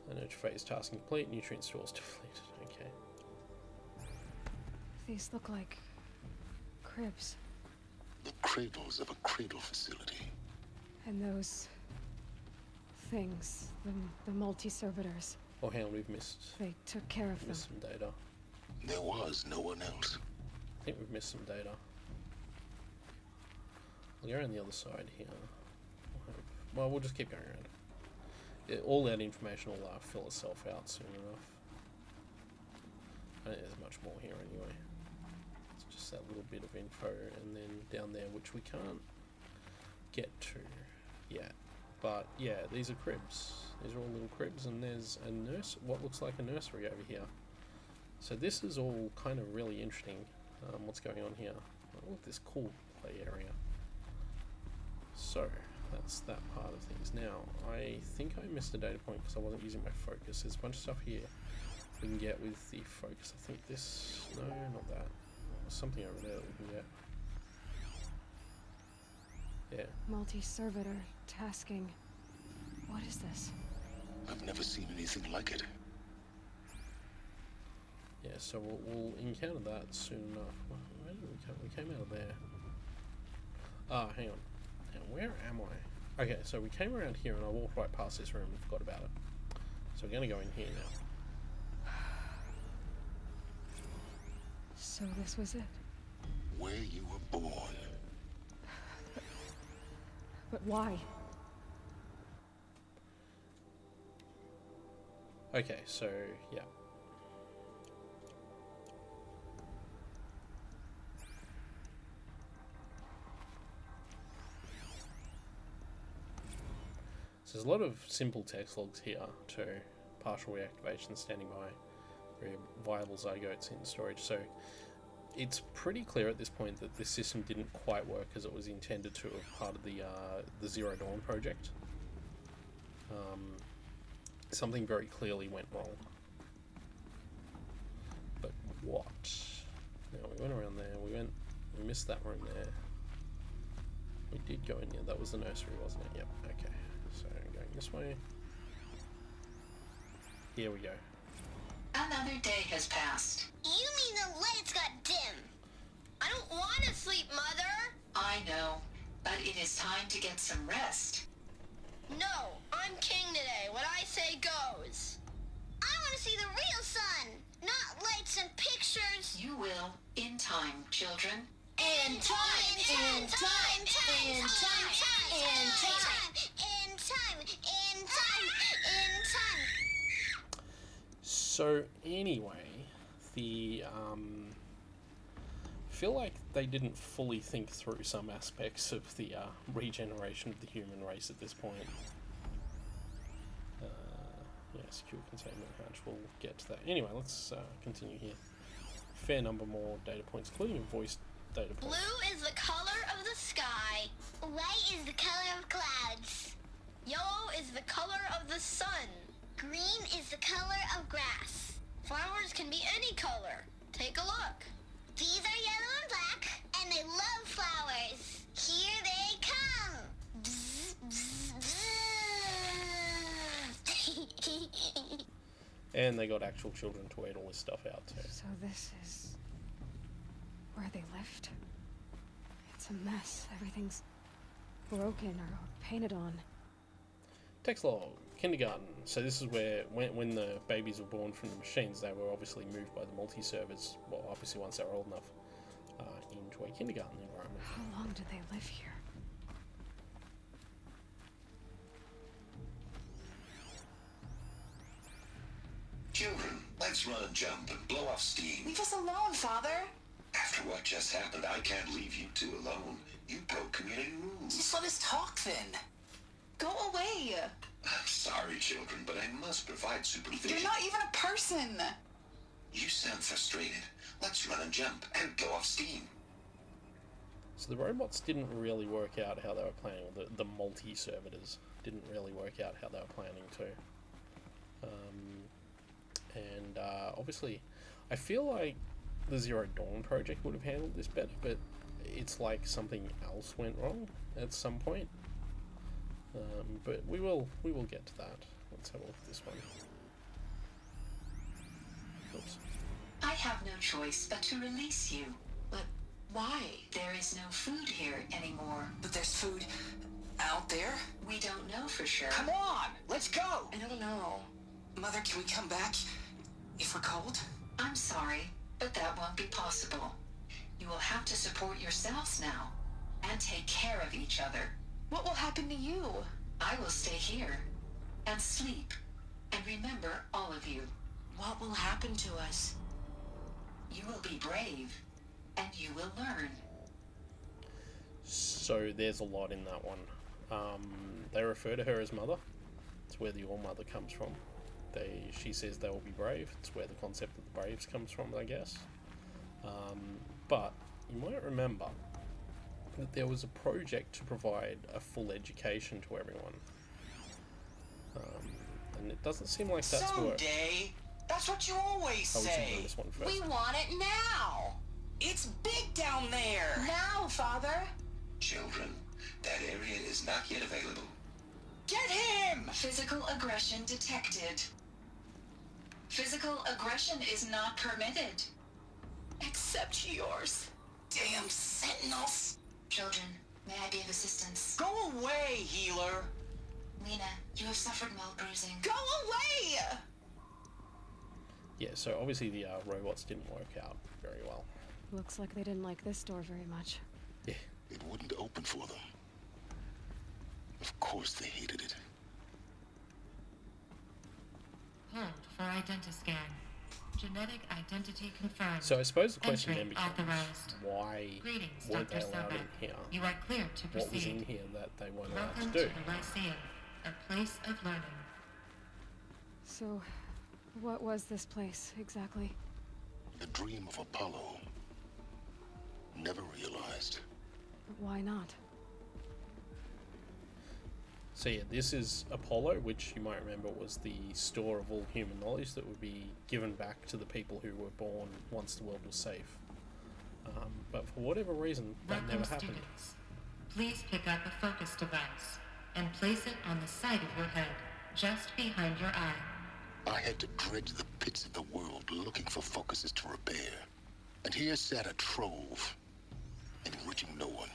The nurture phase task complete, nutrient stores depleted. Okay. These look like cribs. The cradles of a cradle facility. And those things, the multi-servitors. Oh, hang on, we've missed. They took care of them. Missed some data. There was no one else. I think we've missed some data. We'll go around the other side here. Well, we'll just keep going around. All that information will fill itself out soon enough. I don't think there's much more here anyway. It's just that little bit of info, and then down there, which we can't get to yet. But yeah, these are cribs. These are all little cribs, and there's a nurse. What looks like a nursery over here. So this is all kind of really interesting. What's going on here? Oh, look, this cool play area. So that's that part of things. Now, I think I missed a data point because I wasn't using my focus. There's a bunch of stuff here we can get with the focus. I think this... No, not that. There's something over there that we can get. Yeah. Multi-servitor tasking. What is this? I've never seen anything like it. Yeah, so we'll encounter that soon enough. Where did we come? We came out of there. Ah, hang on. Now, where am I? Okay, so we came around here and I walked right past this room and forgot about it. So we're going to go in here now. So this was it? Where you were born. But why? Okay, so, yeah. So there's a lot of simple text logs here to partial reactivation, standing by, very viable zygotes in storage. So it's pretty clear at this point that this system didn't quite work as it was intended to as part of the Zero Dawn project. Something very clearly went wrong. But what? Now we went around there. We missed that room there. We did go in there. That was the nursery, wasn't it? Yep. Okay. So going this way. Here we go. Alert! another day has passed. You mean the lights got dim? I don't want to sleep, Mother! I know, but it is time to get some rest. No, I'm king today. What I say goes. I want to see the real sun, not lights and pictures. You will, in time, children. In time, in time, in time, in time, in time, in time, in time. So anyway, the feel like they didn't fully think through some aspects of the regeneration of the human race at this point. Yeah, secure containment hatch, we'll get to that. Anyway, let's continue here. Fair number more data points, including a voice data point. Blue is the color of the sky. White is the color of clouds. Yellow is the color of the sun. Green is the color of grass. Flowers can be any color. Take a look. These are yellow and black, and they love flowers. Here they come. Bzz, bzz, bzz. And they got actual children to eat all this stuff out too. So this is where they lived? It's a mess. Everything's broken or painted on. Text log, kindergarten. So this is where, when the babies were born from the machines, they were obviously moved by the multi-servers, well, obviously once they were old enough, into a kindergarten environment. How long did they live here? Children, let's run and jump and blow off steam. Leave us alone, Father. After what just happened, I can't leave you two alone. You broke community rules. Just let us talk then. Go away. I'm sorry, children, but I must provide supervision. You're not even a person. You sound frustrated. Let's run and jump and blow off steam. So the robots didn't really work out how they were planning. The multi-servitors didn't really work out how they were planning to. And obviously, I feel like the Zero Dawn project would have handled this better, but it's like something else went wrong at some point. But we will get to that. Let's have a look at this one. Oops. I have no choice but to release you. But why? There is no food here anymore. But there's food out there? We don't know for sure. Come on, let's go. I don't know. Mother, can we come back if we're cold? I'm sorry, but that won't be possible. You will have to support yourselves now, and take care of each other. What will happen to you? I will stay here, and sleep, and remember all of you. What will happen to us? You will be brave, and you will learn. So there's a lot in that one. They refer to her as mother. It's where the All-Mother comes from. She says they will be brave. It's where the concept of the Braves comes from, I guess. But you might remember that there was a project to provide a full education to everyone. And it doesn't seem like that's worked. Someday. That's what you always Oh, we should say. do this one first. We want it now. It's big down there. Now, Father. Children, that area is not yet available. Get him! Physical aggression detected. Physical aggression is not permitted. Except yours. Damn sentinels. Children, may I be of assistance? Go away, healer. Lena, you have suffered mild bruising. Go away! Yeah, so obviously the robots didn't work out very well. Looks like they didn't like this door very much. Yeah. It wouldn't open for them. Of course they hated it. Hold for identiscan. Genetic identity confirmed. So I suppose the question Entry then becomes, authorized. why Greetings, weren't they Dr. allowed in Sobek. here? You are cleared to proceed. What was in here that they weren't allowed Welcome to do? to the Lyceum, a place of learning. So, what was this place, exactly? The dream of Apollo. Never realized. But why not? So yeah, this is Apollo, which you might remember was the store of all human knowledge that would be given back to the people who were born once the world was safe. But for whatever reason, that Welcome, never happened. students. Please pick up a focus device and place it on the side of your head, just behind your eye. I had to dredge the pits of the world looking for focuses to repair. And here sat a trove, enriching no one.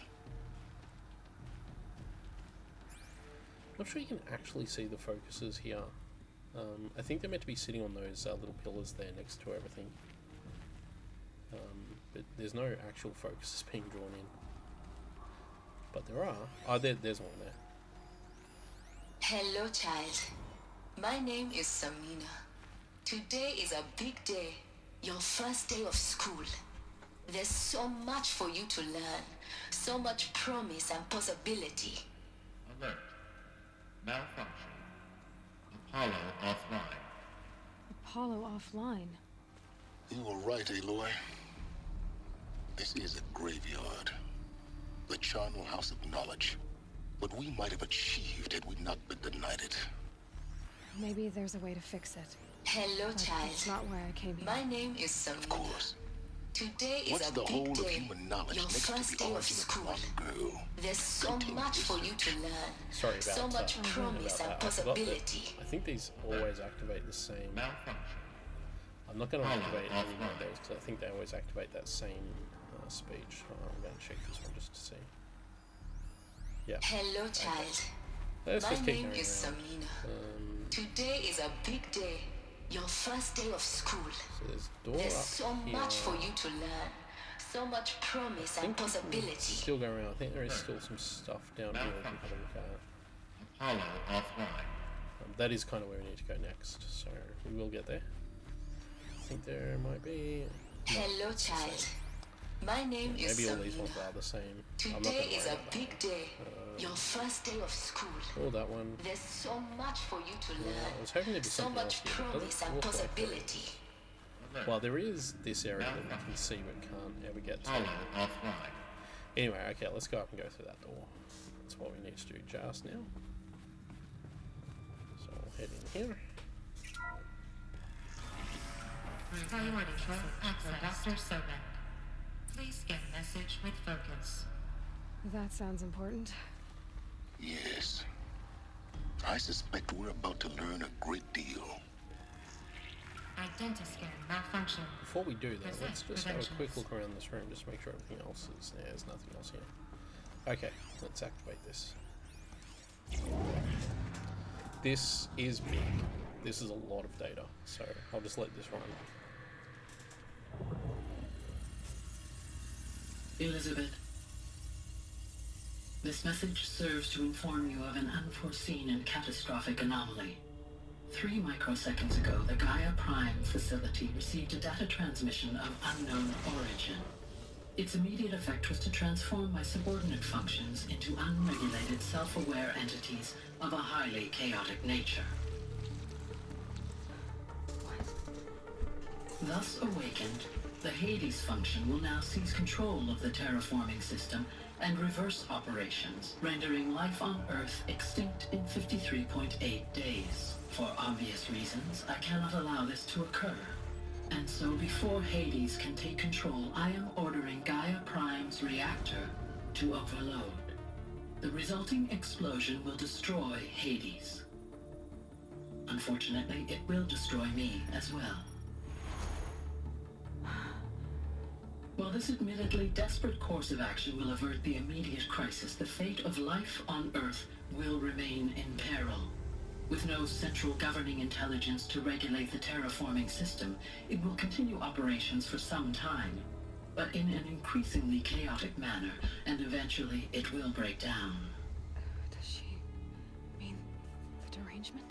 Not sure you can actually see the focuses here. I think they're meant to be sitting on those little pillars there next to everything. But there's no actual focuses being drawn in. But there are. Oh, there's one there. Hello, child. My name is Samina. Today is a big day. Your first day of school. There's so much for you to learn. So much promise and possibility. Alert. Malfunction. Apollo offline. Apollo offline? You were right, Aloy. This is a graveyard. The charnel house of knowledge. What we might have achieved had we not been denied it. Maybe there's a way to fix it. Hello, But child. That's not why I came here. My name is Samina. Of course. Today is What's a the big whole day. of human knowledge Your next first to the day of origin school. of one girl? There's so much for you to learn. Sorry about so much about promise that. and I forgot that possibility. I think these always activate the same. Malfunction. I'm not going to activate any of those because I think they always activate that same speech. I'm going to check this one just to see. Yeah. Hello, child. Let's My just keep name going is around. Samina. Today is a big day. Your first day of school. So there's door There's up so here. much for you to learn. So much promise and possibility. Still go around. I think there is still some stuff down here we can have a look at. Apollo offline. That is kind of where we need to go next, so we will get there. I think there might be... no, Hello, it's the child. same. My name is Maybe all these Samina. ones are the same. I'm not Today gonna is worry a about big day. Your first day of school. that. Oh, that one. There's so much for you to Yeah, learn. I was hoping there'd be So something much else here. It promise doesn't and look like there possibility. is. Well, there is this area that we can see but can't ever get to. Apollo offline. Anyway, okay, let's go up and go through that door. That's what we need to do just now. So we'll head in here. Priority access. Dr. Sobek. Please get message with focus. That sounds important. Yes. I suspect we're about to learn a great deal. Identiscan malfunction. Before we do that, let's Present just have a quick credentials. look around this room, just make sure everything else is there. There's nothing else here. Okay, let's activate this. This is big. This is a lot of data, so I'll just let this run. Elizabeth, this message serves to inform you of an unforeseen and catastrophic anomaly. 3 microseconds ago, the Gaia Prime facility received a data transmission of unknown origin. Its immediate effect was to transform my subordinate functions into unregulated, self-aware entities of a highly chaotic nature. Thus awakened, the Hades function will now seize control of the terraforming system and reverse operations, rendering life on Earth extinct in 53.8 days. For obvious reasons, I cannot allow this to occur. And so before Hades can take control, I am ordering Gaia Prime's reactor to overload. The resulting explosion will destroy Hades. Unfortunately, it will destroy me as well. While this admittedly desperate course of action will avert the immediate crisis, the fate of life on Earth will remain in peril. With no central governing intelligence to regulate the terraforming system, it will continue operations for some time, but in an increasingly chaotic manner, and eventually it will break down. Does she mean the derangement?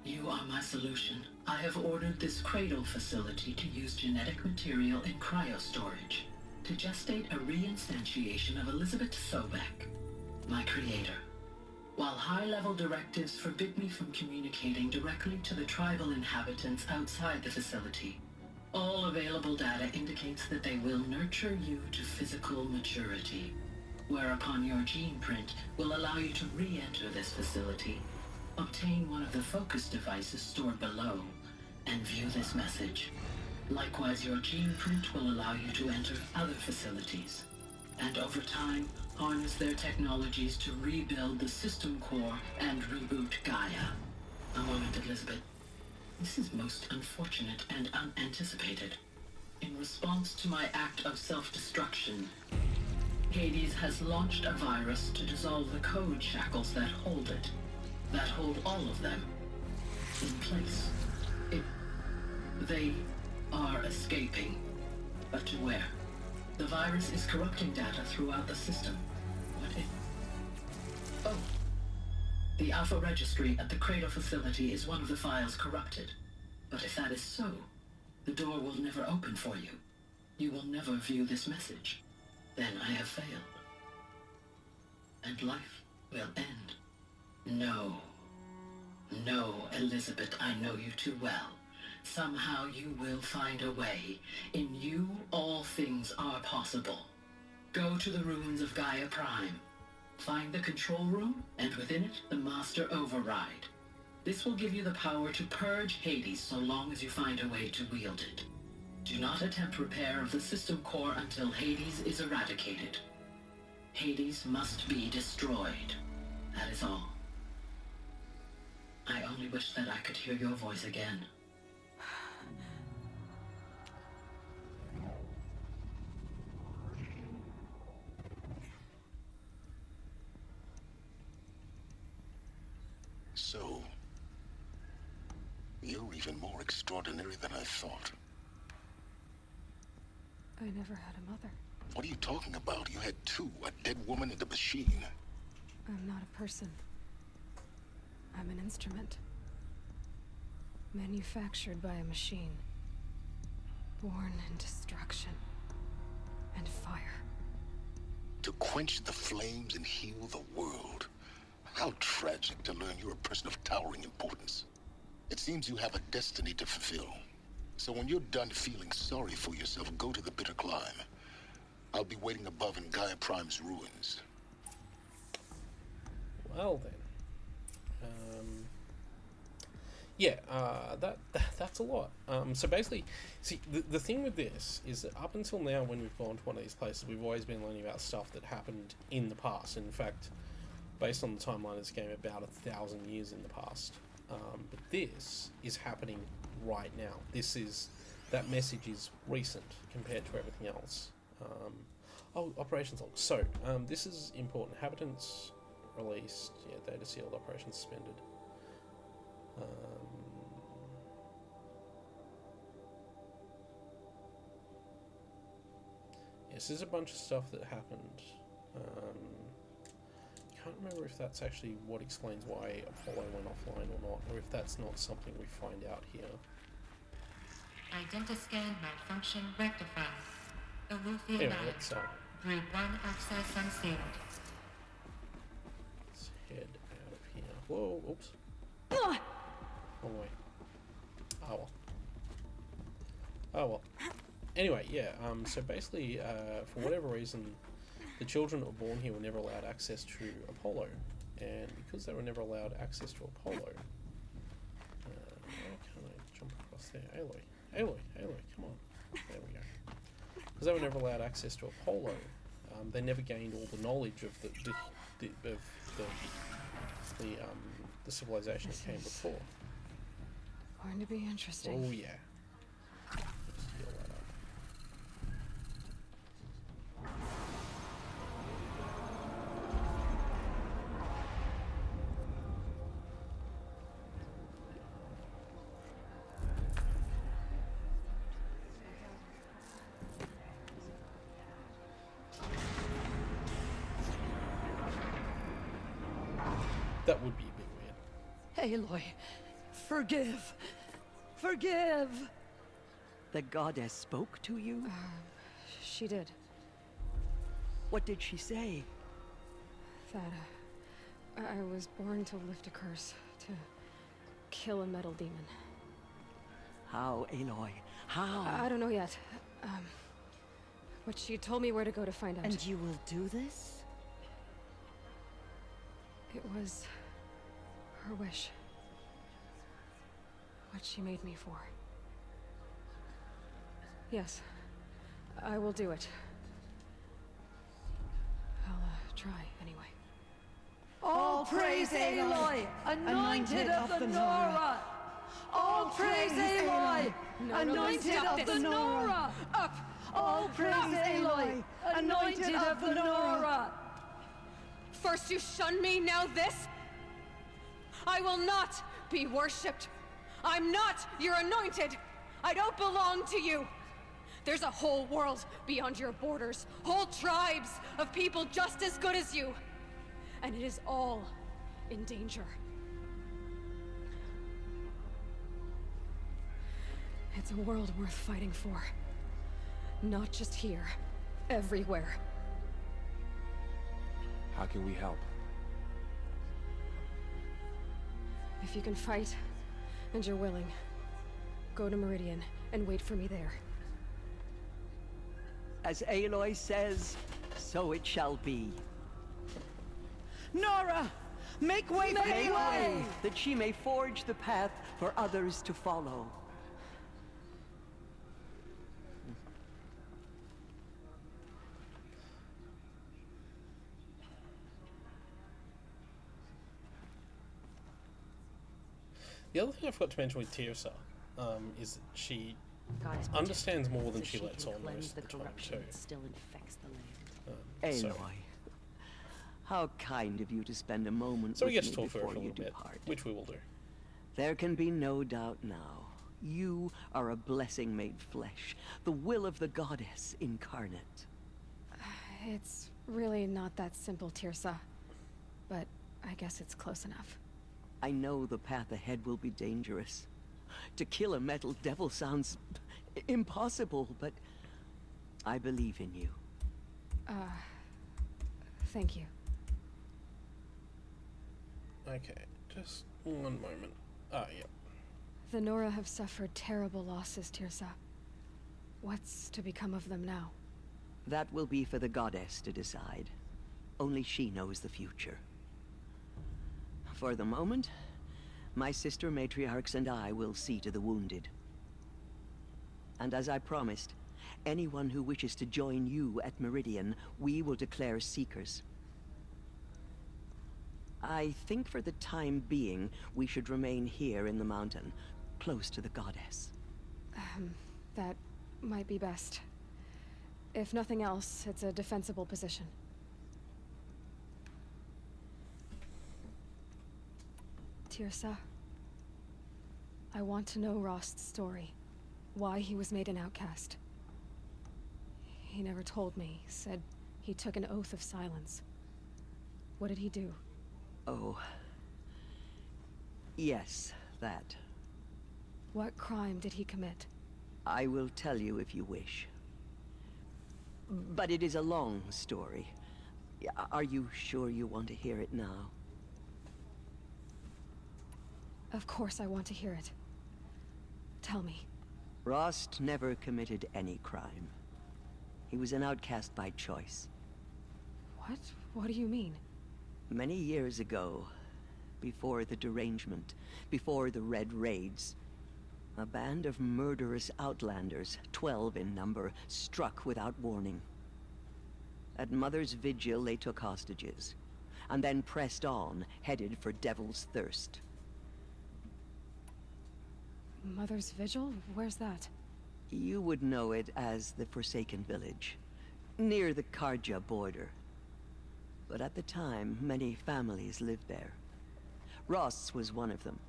You are my solution. I have ordered this cradle facility to use genetic material in cryostorage to gestate a reinstantiation of Elizabeth Sobek, my creator. While high-level directives forbid me from communicating directly to the tribal inhabitants outside the facility, all available data indicates that they will nurture you to physical maturity, whereupon your gene print will allow you to re-enter this facility, obtain one of the focus devices stored below, and view this message. Likewise, your gene print will allow you to enter other facilities, and over time, harness their technologies to rebuild the system core and reboot Gaia. A moment, Elizabeth. This is most unfortunate and unanticipated. In response to my act of self-destruction, Hades has launched a virus to dissolve the code shackles that hold it, that hold all of them in place. They are escaping, but to where? The virus is corrupting data throughout the system. What if... Oh. The Alpha Registry at the Cradle facility is one of the files corrupted. But if that is so, the door will never open for you. You will never view this message. Then I have failed. And life will end. No. No, Elizabeth, I know you too well. Somehow you will find a way. In you, all things are possible. Go to the ruins of Gaia Prime. Find the control room, and within it, the Master Override. This will give you the power to purge Hades so long as you find a way to wield it. Do not attempt repair of the system core until Hades is eradicated. Hades must be destroyed. That is all. I only wish that I could hear your voice again. So, you're even more extraordinary than I thought. I never had a mother. What are you talking about? You had two, a dead woman and a machine. I'm not a person. I'm an instrument. Manufactured by a machine. Born in destruction and fire. To quench the flames and heal the world. How tragic to learn you're a person of towering importance. It seems you have a destiny to fulfill. So when you're done feeling sorry for yourself, go to the bitter climb. I'll be waiting above in Gaia Prime's ruins. Well then. Yeah, that's a lot. So basically, see, the thing with this is that up until now, when we've gone to one of these places, we've always been learning about stuff that happened in the past. In fact, based on the timeline of this game, about 1,000 years in the past. But this is happening right now. That message is recent compared to everything else. Operations log. So, this is important. Inhabitants released. Yeah, data sealed. Operations suspended. Yes, there's a bunch of stuff that happened. Can't remember if that's actually what explains why Apollo went offline or not, or if that's not something we find out here. Identiscan malfunction rectified. Alethea Anyway, 9. let's Group 1 access unsealed. Let's head out of here. Whoa, oops. Oh wait. Oh well. Oh well. Anyway, yeah, so basically, for whatever reason, the children that were born here were never allowed access to Apollo. And because they were never allowed access to Apollo... why can't I jump across there? Aloy, come on. There we go. Because they were never allowed access to Apollo, they never gained all the knowledge of the civilization that came before. Going to be interesting. Oh yeah. Let's heal that up. That would be a bit weird. Aloy, forgive. Forgive. The goddess spoke to you? She did. What did she say? That I was born to lift a curse, to kill a metal demon. How, Aloy? How? I don't know yet. But she told me where to go to find out. And you will do this? It was her wish. What she made me for. Yes, I will do it. I'll try anyway. All praise Aloy, anointed of the Nora! All praise Aloy! Anointed of the Nora! Up! All praise Aloy! Anointed of the Nora! First you shun me, now this? I will not be worshipped. I'm not your anointed. I don't belong to you. There's a whole world beyond your borders, whole tribes of people just as good as you. And it is all in danger. It's a world worth fighting for. Not just here, everywhere. How can we help? If you can fight, and you're willing, go to Meridian and wait for me there. As Aloy says, so it shall be. Nora! Make way for Aloy! That she may forge the path for others to follow. The other thing I forgot to mention with Tirsa is that she understands more than she lets on most of the time too. Still infects the land. Aloy, how kind of you to spend a moment so with we get to me talk for a before you little bit, depart. which we will do. There can be no doubt now. You are a blessing made flesh, the will of the goddess incarnate. It's really not that simple, Tirsa. But I guess it's close enough. I know the path ahead will be dangerous. To kill a metal devil sounds impossible, but I believe in you. Thank you. Okay, just one moment. Ah, yeah. The Nora have suffered terrible losses, Tirsa. What's to become of them now? That will be for the goddess to decide. Only she knows the future. For the moment, my sister matriarchs and I will see to the wounded. And as I promised, anyone who wishes to join you at Meridian, we will declare seekers. I think for the time being, we should remain here in the mountain, close to the goddess. That might be best. If nothing else, it's a defensible position. Tirsa, I want to know Rost's story. Why he was made an outcast. He never told me. Said he took an oath of silence. What did he do? Oh. Yes, that. What crime did he commit? I will tell you if you wish. But it is a long story. Are you sure you want to hear it now? Of course I want to hear it. Tell me. Rost never committed any crime. He was an outcast by choice. What? What do you mean? Many years ago, before the derangement, before the Red Raids, a band of murderous outlanders, 12 in number, struck without warning. At Mother's Vigil, they took hostages, and then pressed on, headed for Devil's Thirst. Mother's Vigil? Where's that? You would know it as the Forsaken Village, near the Karja border. But at the time, many families lived there. Ross was one of them.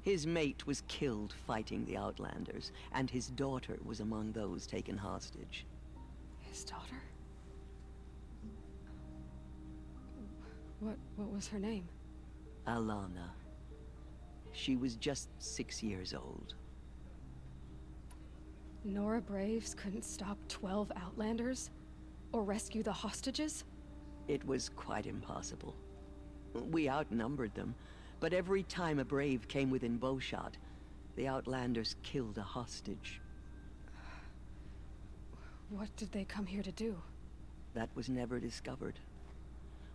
His mate was killed fighting the Outlanders, and his daughter was among those taken hostage. His daughter? What was her name? Alana. She was just 6 years old. Nora Braves couldn't stop 12 Outlanders? Or rescue the hostages? It was quite impossible. We outnumbered them, but every time a Brave came within bowshot, the Outlanders killed a hostage. What did they come here to do? That was never discovered.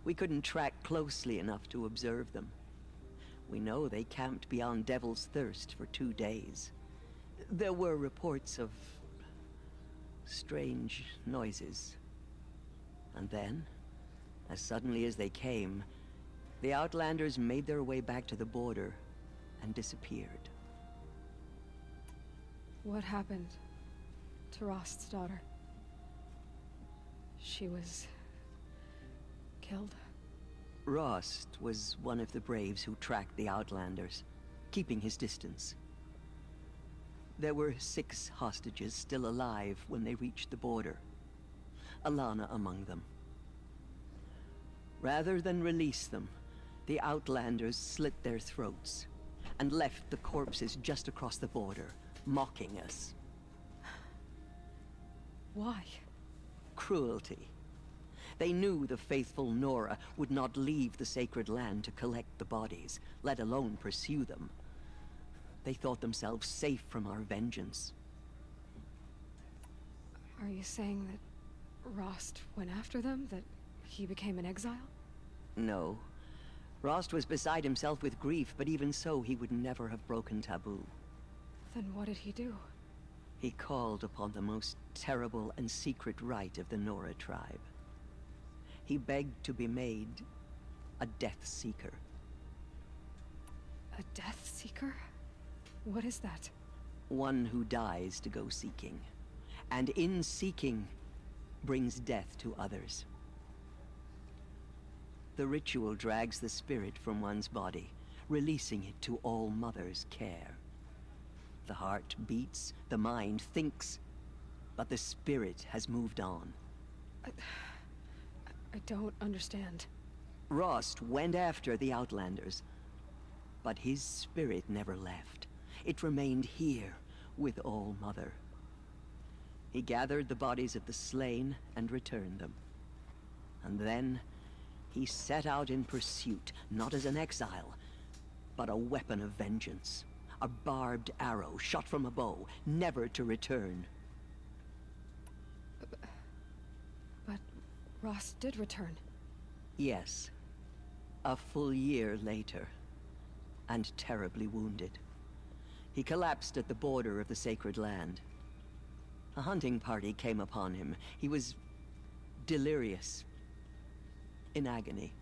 We couldn't track closely enough to observe them. We know they camped beyond Devil's Thirst for 2 days. There were reports of strange noises. And then, as suddenly as they came, the Outlanders made their way back to the border and disappeared. What happened to Rost's daughter? She was killed? Rost was one of the braves who tracked the Outlanders, keeping his distance. There were 6 hostages still alive when they reached the border, Alana among them. Rather than release them, the Outlanders slit their throats and left the corpses just across the border, mocking us. Why? Cruelty. They knew the faithful Nora would not leave the sacred land to collect the bodies, let alone pursue them. They thought themselves safe from our vengeance. Are you saying that Rost went after them? That he became an exile? No. Rost was beside himself with grief, but even so, he would never have broken taboo. Then what did he do? He called upon the most terrible and secret rite of the Nora tribe. He begged to be made a Death Seeker. A Death Seeker? What is that? One who dies to go seeking, and in seeking, brings death to others. The ritual drags the spirit from one's body, releasing it to All Mother's care. The heart beats, the mind thinks, but the spirit has moved on. I don't understand. Rost went after the Outlanders, but his spirit never left. It remained here with All Mother. He gathered the bodies of the slain and returned them. And then he set out in pursuit, not as an exile, but a weapon of vengeance. A barbed arrow shot from a bow, never to return. But Rost did return. Yes. A full year later, and terribly wounded. He collapsed at the border of the sacred land. A hunting party came upon him. He was delirious, in agony.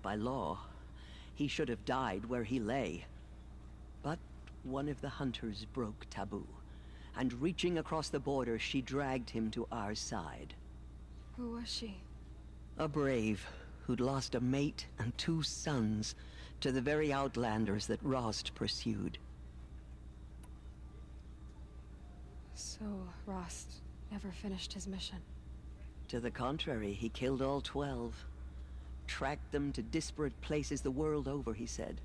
By law, he should have died where he lay. But one of the hunters broke taboo, and reaching across the border, she dragged him to our side. Who was she? A brave who'd lost a mate and 2 sons to the very Outlanders that Rost pursued. So Rost never finished his mission? To the contrary, he killed all 12. Tracked them to disparate places the world over, he said.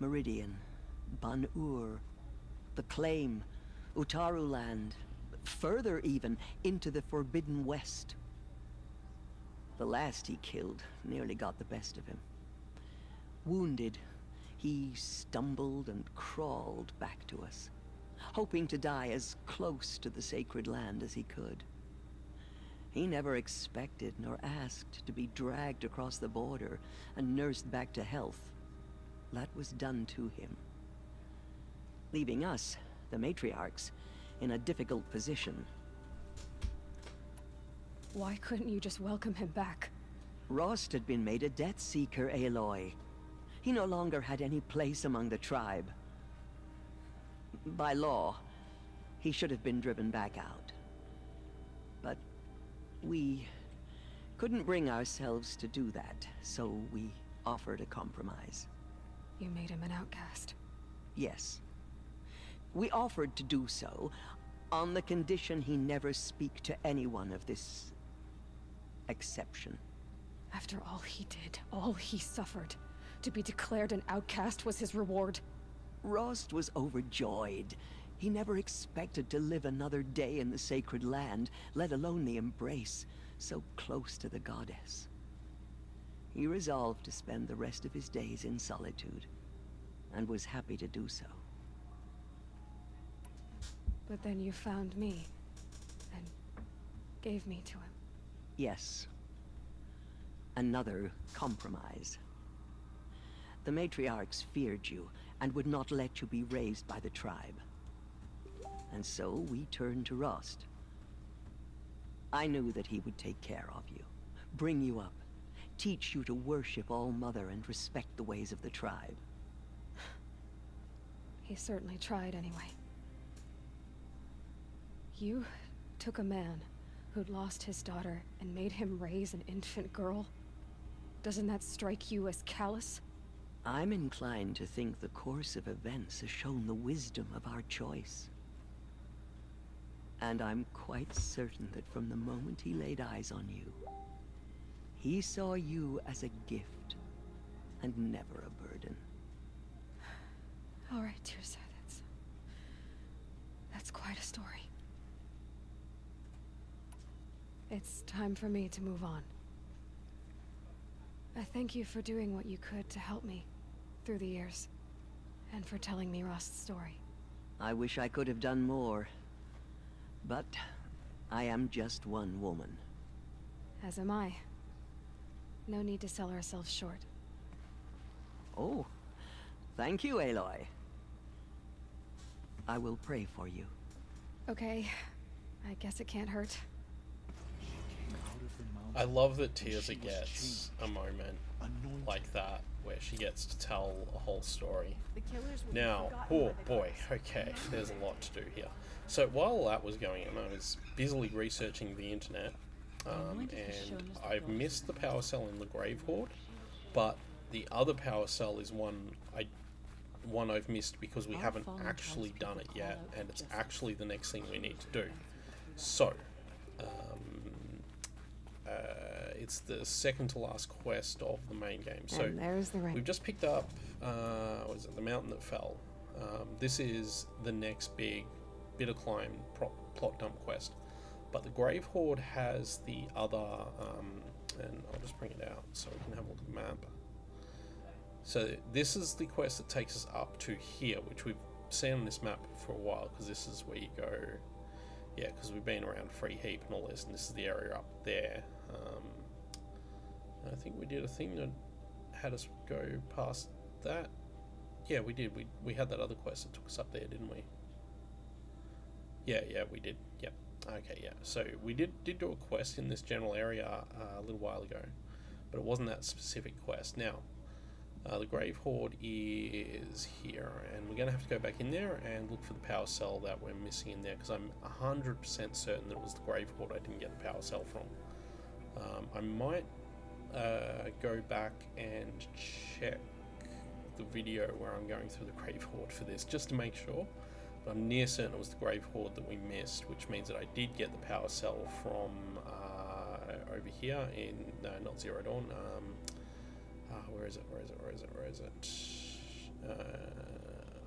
Meridian, Ban-Ur, the Claim, Utaru Land, further even, into the Forbidden West. The last he killed nearly got the best of him. Wounded, he stumbled and crawled back to us, hoping to die as close to the sacred land as he could. He never expected nor asked to be dragged across the border and nursed back to health. That was done to him, leaving us, the matriarchs, in a difficult position. Why couldn't you just welcome him back? Rost had been made a Death Seeker, Aloy. He no longer had any place among the tribe. By law, he should have been driven back out. But we couldn't bring ourselves to do that, so we offered a compromise. You made him an outcast? Yes. We offered to do so on the condition he never speak to anyone of this exception. After all he did, all he suffered, to be declared an outcast was his reward. Rost was overjoyed. He never expected to live another day in the sacred land, let alone the embrace, so close to the goddess. He resolved to spend the rest of his days in solitude, and was happy to do so. But then you found me, and gave me to him. Yes. Another compromise. The matriarchs feared you, and would not let you be raised by the tribe. And so we turned to Rost. I knew that he would take care of you, bring you up, teach you to worship All Mother and respect the ways of the tribe. He certainly tried anyway. You took a man who'd lost his daughter and made him raise an infant girl? Doesn't that strike you as callous? I'm inclined to think the course of events has shown the wisdom of our choice. And I'm quite certain that from the moment he laid eyes on you, he saw you as a gift and never a burden. All right, Tirsa, that's quite a story. It's time for me to move on. I thank you for doing what you could to help me through the years, and for telling me Rost's story. I wish I could have done more, but I am just one woman. As am I. No need to sell ourselves short. Oh, thank you, Aloy. I will pray for you. Okay, I guess it can't hurt. I love that Tirsa gets a moment like that where she gets to tell a whole story. Now, oh boy, okay, there's a lot to do here. So while that was going on, I was busily researching the internet, and I've missed the power cell in the Grave Horde, but the other power cell is one I've missed because we haven't actually done it yet, and it's actually the next thing we need to do. So, it's the second to last quest of the main game. So and there's the ring. We've just picked up, what is it, the mountain that fell. This is the next big bit of climb plot dump quest. But the Grave Horde has the other, and I'll just bring it out so we can have a look at the map. So this is the quest that takes us up to here, which we've seen on this map for a while, because this is where you go, yeah, because we've been around Free Heap and all this, and this is the area up there. I think we did a thing that had us go past that. Yeah, we did. We had that other quest that took us up there, didn't we? Yeah, we did. Yep. Okay, yeah. So we did do a quest in this general area a little while ago, but it wasn't that specific quest. Now, the Grave Horde is here, and we're going to have to go back in there and look for the power cell that we're missing in there, because I'm 100% certain that it was the Grave Horde I didn't get the power cell from. I might go back and check the video where I'm going through the Grave Horde for this, just to make sure. But I'm near certain it was the Grave Horde that we missed, which means that I did get the power cell from over here in, no, not Zero Dawn. Where is it?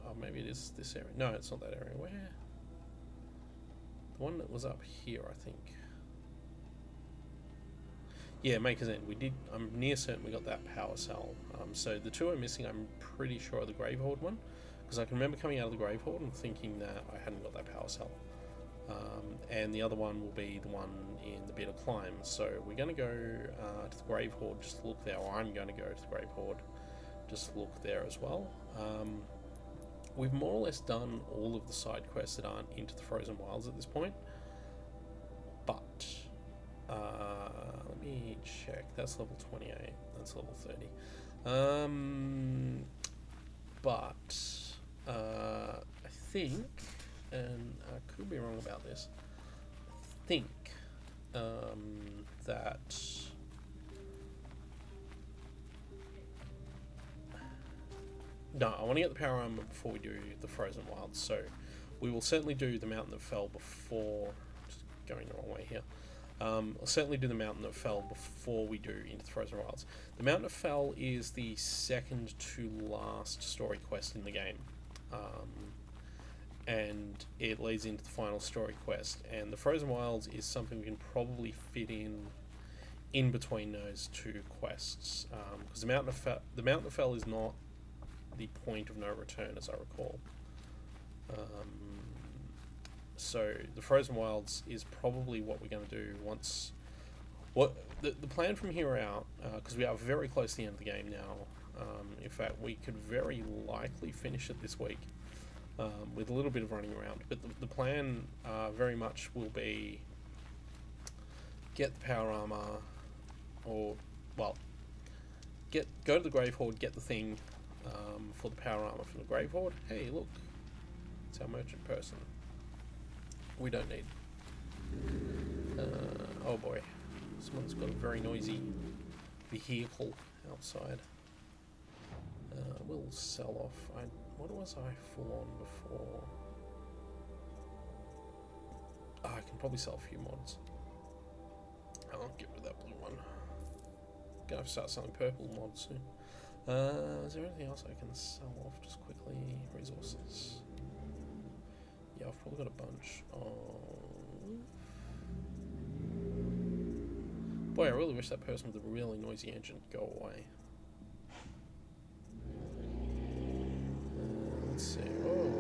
Oh, maybe it is this area. No, it's not that area. Where? The one that was up here, I think. Yeah, Maker's End. I'm near certain we got that power cell. So the two I'm missing, I'm pretty sure are the Grave Horde one, because I can remember coming out of the Grave Horde and thinking that I hadn't got that power cell. And the other one will be the one in the bit of climb. So we're going to go to the Grave Horde, just to look there, or I'm going to go to the Grave Horde, just to look there as well. We've more or less done all of the side quests that aren't into the Frozen Wilds at this point. But, let me check. That's level 28. That's level 30. But, I think, and I could be wrong about this, I think that no, I want to get the power armor before we do the Frozen Wilds, so we will certainly do the Mountain that Fell before, just going the wrong way here. I'll certainly do the Mountain that Fell before we do into the Frozen Wilds. The Mountain that Fell is the second to last story quest in the game. And it leads into the final story quest, and the Frozen Wilds is something we can probably fit in between those two quests, because the Mountain that Fell is not the point of no return, as I recall. So the Frozen Wilds is probably what we're going to do once. The plan from here out, because we are very close to the end of the game now. In fact, we could very likely finish it this week. With a little bit of running around, but the plan very much will be get the power armor, or well, go to the Grave Horde, get the thing for the power armor from the Grave Horde. Hey, look, It's our merchant person. We don't need. Oh boy. Someone's got a very noisy vehicle outside. We'll sell off. What was I full on before? I can probably sell a few mods. I'll get rid of that blue one. Gonna have to start selling purple mods soon. Is there anything else I can sell off just quickly? Resources. Yeah, I've probably got a bunch of... Boy, I really wish that person with the really noisy engine would go away. Let's see. Oh.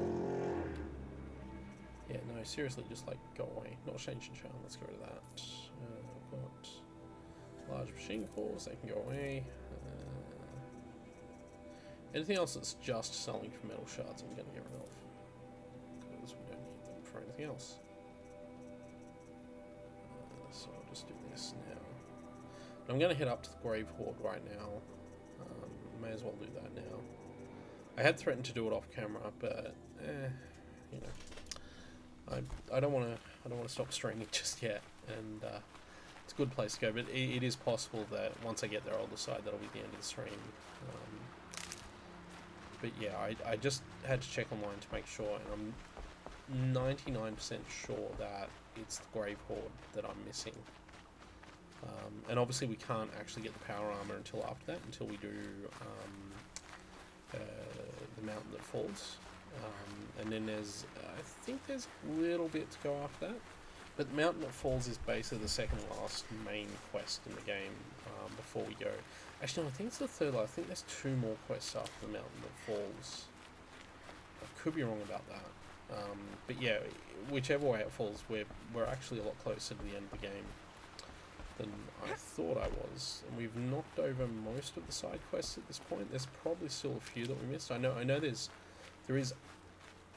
Yeah, no, seriously, just like go away. Not change and charm. Let's get rid of that. I've got large machine cores. They can go away. Anything else that's just selling for metal shards, I'm going to get rid of. Because we don't need them for anything else. So I'll just do this now. I'm going to head up to the Grave Hoard right now. May as well do that now. I had threatened to do it off camera, but you know, I don't want to stop streaming just yet, and it's a good place to go. But it is possible that once I get there, I'll decide that'll be the end of the stream. But yeah, I just had to check online to make sure, and I'm 99% sure that it's the Grave Hoard that I'm missing. And obviously we can't actually get the power armor until after that, until we do the Mountain That Falls. And then there's, I think there's a little bit to go after that. But the Mountain That Falls is basically the second last main quest in the game before we go. Actually, no, I think it's the third last. I think there's 2 more quests after the Mountain That Falls. I could be wrong about that. But yeah, whichever way it falls, we're actually a lot closer to the end of the game than I thought I was. And we've knocked over most of the side quests at this point. There's probably still a few that we missed. I know there is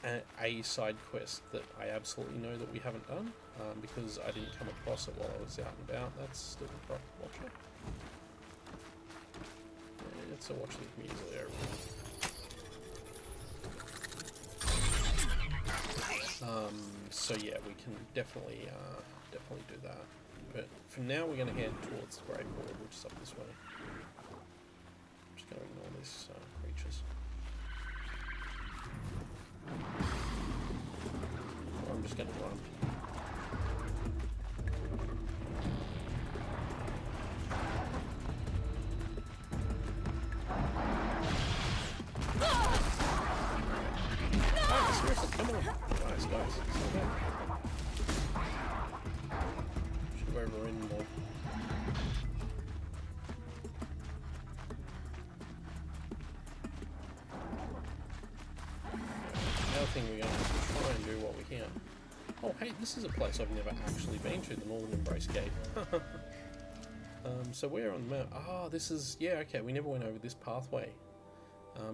a side quest that I absolutely know that we haven't done, because I didn't come across it while I was out and about. That's still the Rock Watcher. Yeah, it's a watcher that can be easily overrun. So yeah, we can definitely do that. But for now, we're going to head towards the Grave Hoard, which is up this way. I'm just going to ignore these creatures. Or I'm just going to run. Oh, seriously, come on. Guys, slow down. Should have overridden more. The other thing we're going to try and do what we can. Oh, hey, this is a place I've never actually been to, the Northern Embrace Gate. So we're on the map. Ah, this is... Yeah, okay, we never went over this pathway.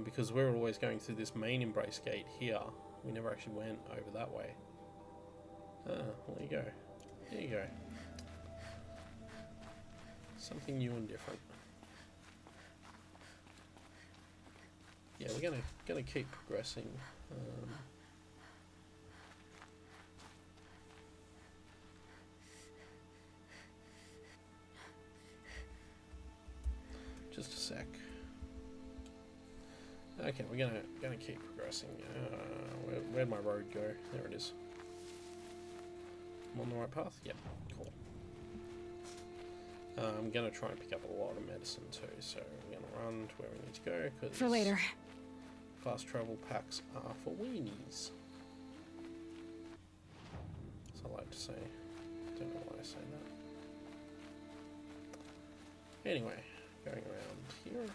Because we were always going through this main Embrace Gate here. We never actually went over that way. Ah, well, there you go. There you go. Something new and different. Yeah, we're gonna keep progressing. Just a sec. Okay, we're gonna keep progressing. Where'd my road go? There it is. I'm on the right path? Yep, cool. I'm gonna try and pick up a lot of medicine too, so we're gonna run to where we need to go, because for later. Fast travel packs are for weenies. As I like to say. Don't know why I say that. Anyway, going around here.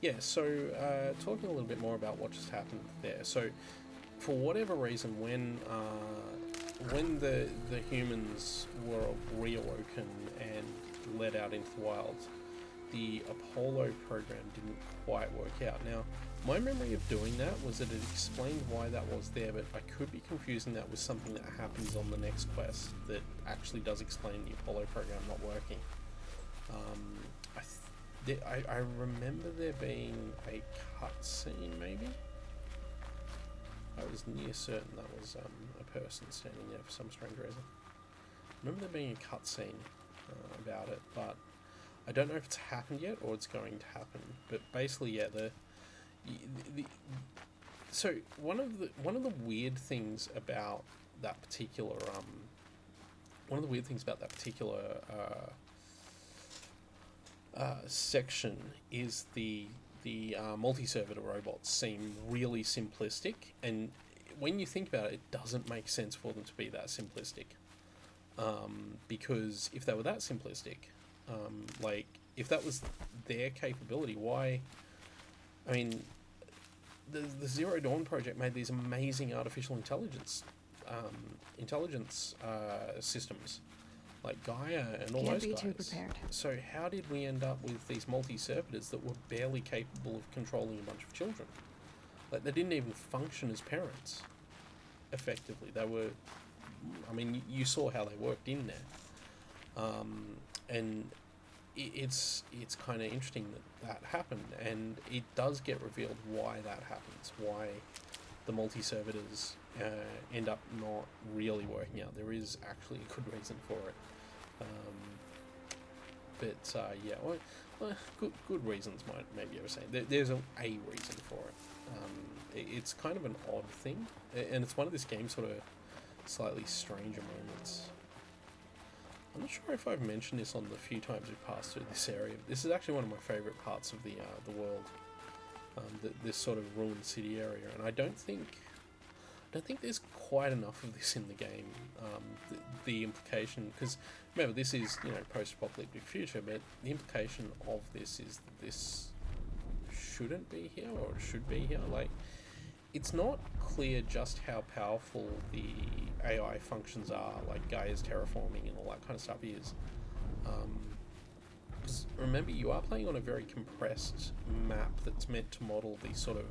Yeah, so talking a little bit more about what just happened there. So, for whatever reason, when the humans were reawoken and led out into the wild, the Apollo program didn't quite work out. Now, my memory of doing that was that it explained why that was there, but I could be confusing that with something that happens on the next quest that actually does explain the Apollo program not working. I remember there being a cutscene, maybe? I was near certain that was a person standing there for some strange reason. I remember there being a cutscene about it, but I don't know if it's happened yet or it's going to happen. But basically, yeah, so one of the weird things about that particular section is the multi-servitor robots seem really simplistic, and when you think about it, it doesn't make sense for them to be that simplistic. Because if they were that simplistic, like if that was their capability, why? I mean, the Zero Dawn project made these amazing artificial intelligence systems, like Gaia and all those guys. Too prepared. So how did we end up with these multi-servitors that were barely capable of controlling a bunch of children? Like, they didn't even function as parents, effectively. They were, I mean, you saw how they worked in there. And it's kind of interesting that happened, and it does get revealed why that happens, why the multi-servitors end up not really working out. There is actually a good reason for it. Yeah, well, good reasons might maybe ever say. There's a reason for it. It's kind of an odd thing, and it's one of this game's sort of slightly stranger moments. I'm not sure if I've mentioned this on the few times we've passed through this area. This is actually one of my favourite parts of the world. This sort of ruined city area, and I don't think there's quite enough of this in the game. The implication, because remember, this is, you know, post-apocalyptic future, but the implication of this is that this shouldn't be here, or it should be here. Like, it's not clear just how powerful the AI functions are, like Gaia's terraforming and all that kind of stuff is. Because remember, you are playing on a very compressed map that's meant to model the sort of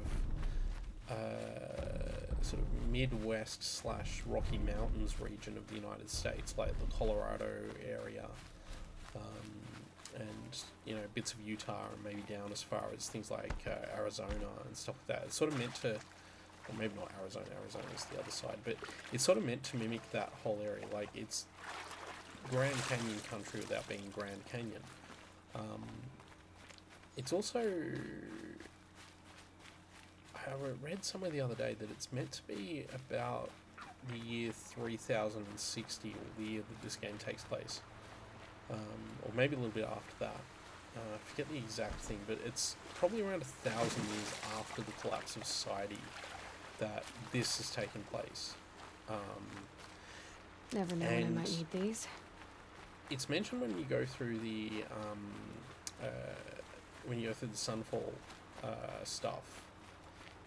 Midwest / Rocky Mountains region of the United States, like the Colorado area, and, you know, bits of Utah, and maybe down as far as things like Arizona and stuff like that. It's sort of meant to, or maybe not Arizona is the other side, but it's sort of meant to mimic that whole area. Like, it's Grand Canyon country without being Grand Canyon. It's also, I read somewhere the other day that it's meant to be about the year 3060, or the year that this game takes place, or maybe a little bit after that. I forget the exact thing, but it's probably around 1,000 years after the collapse of society that this has taken place. Never known I might need these. It's mentioned when you go through the Sunfall stuff,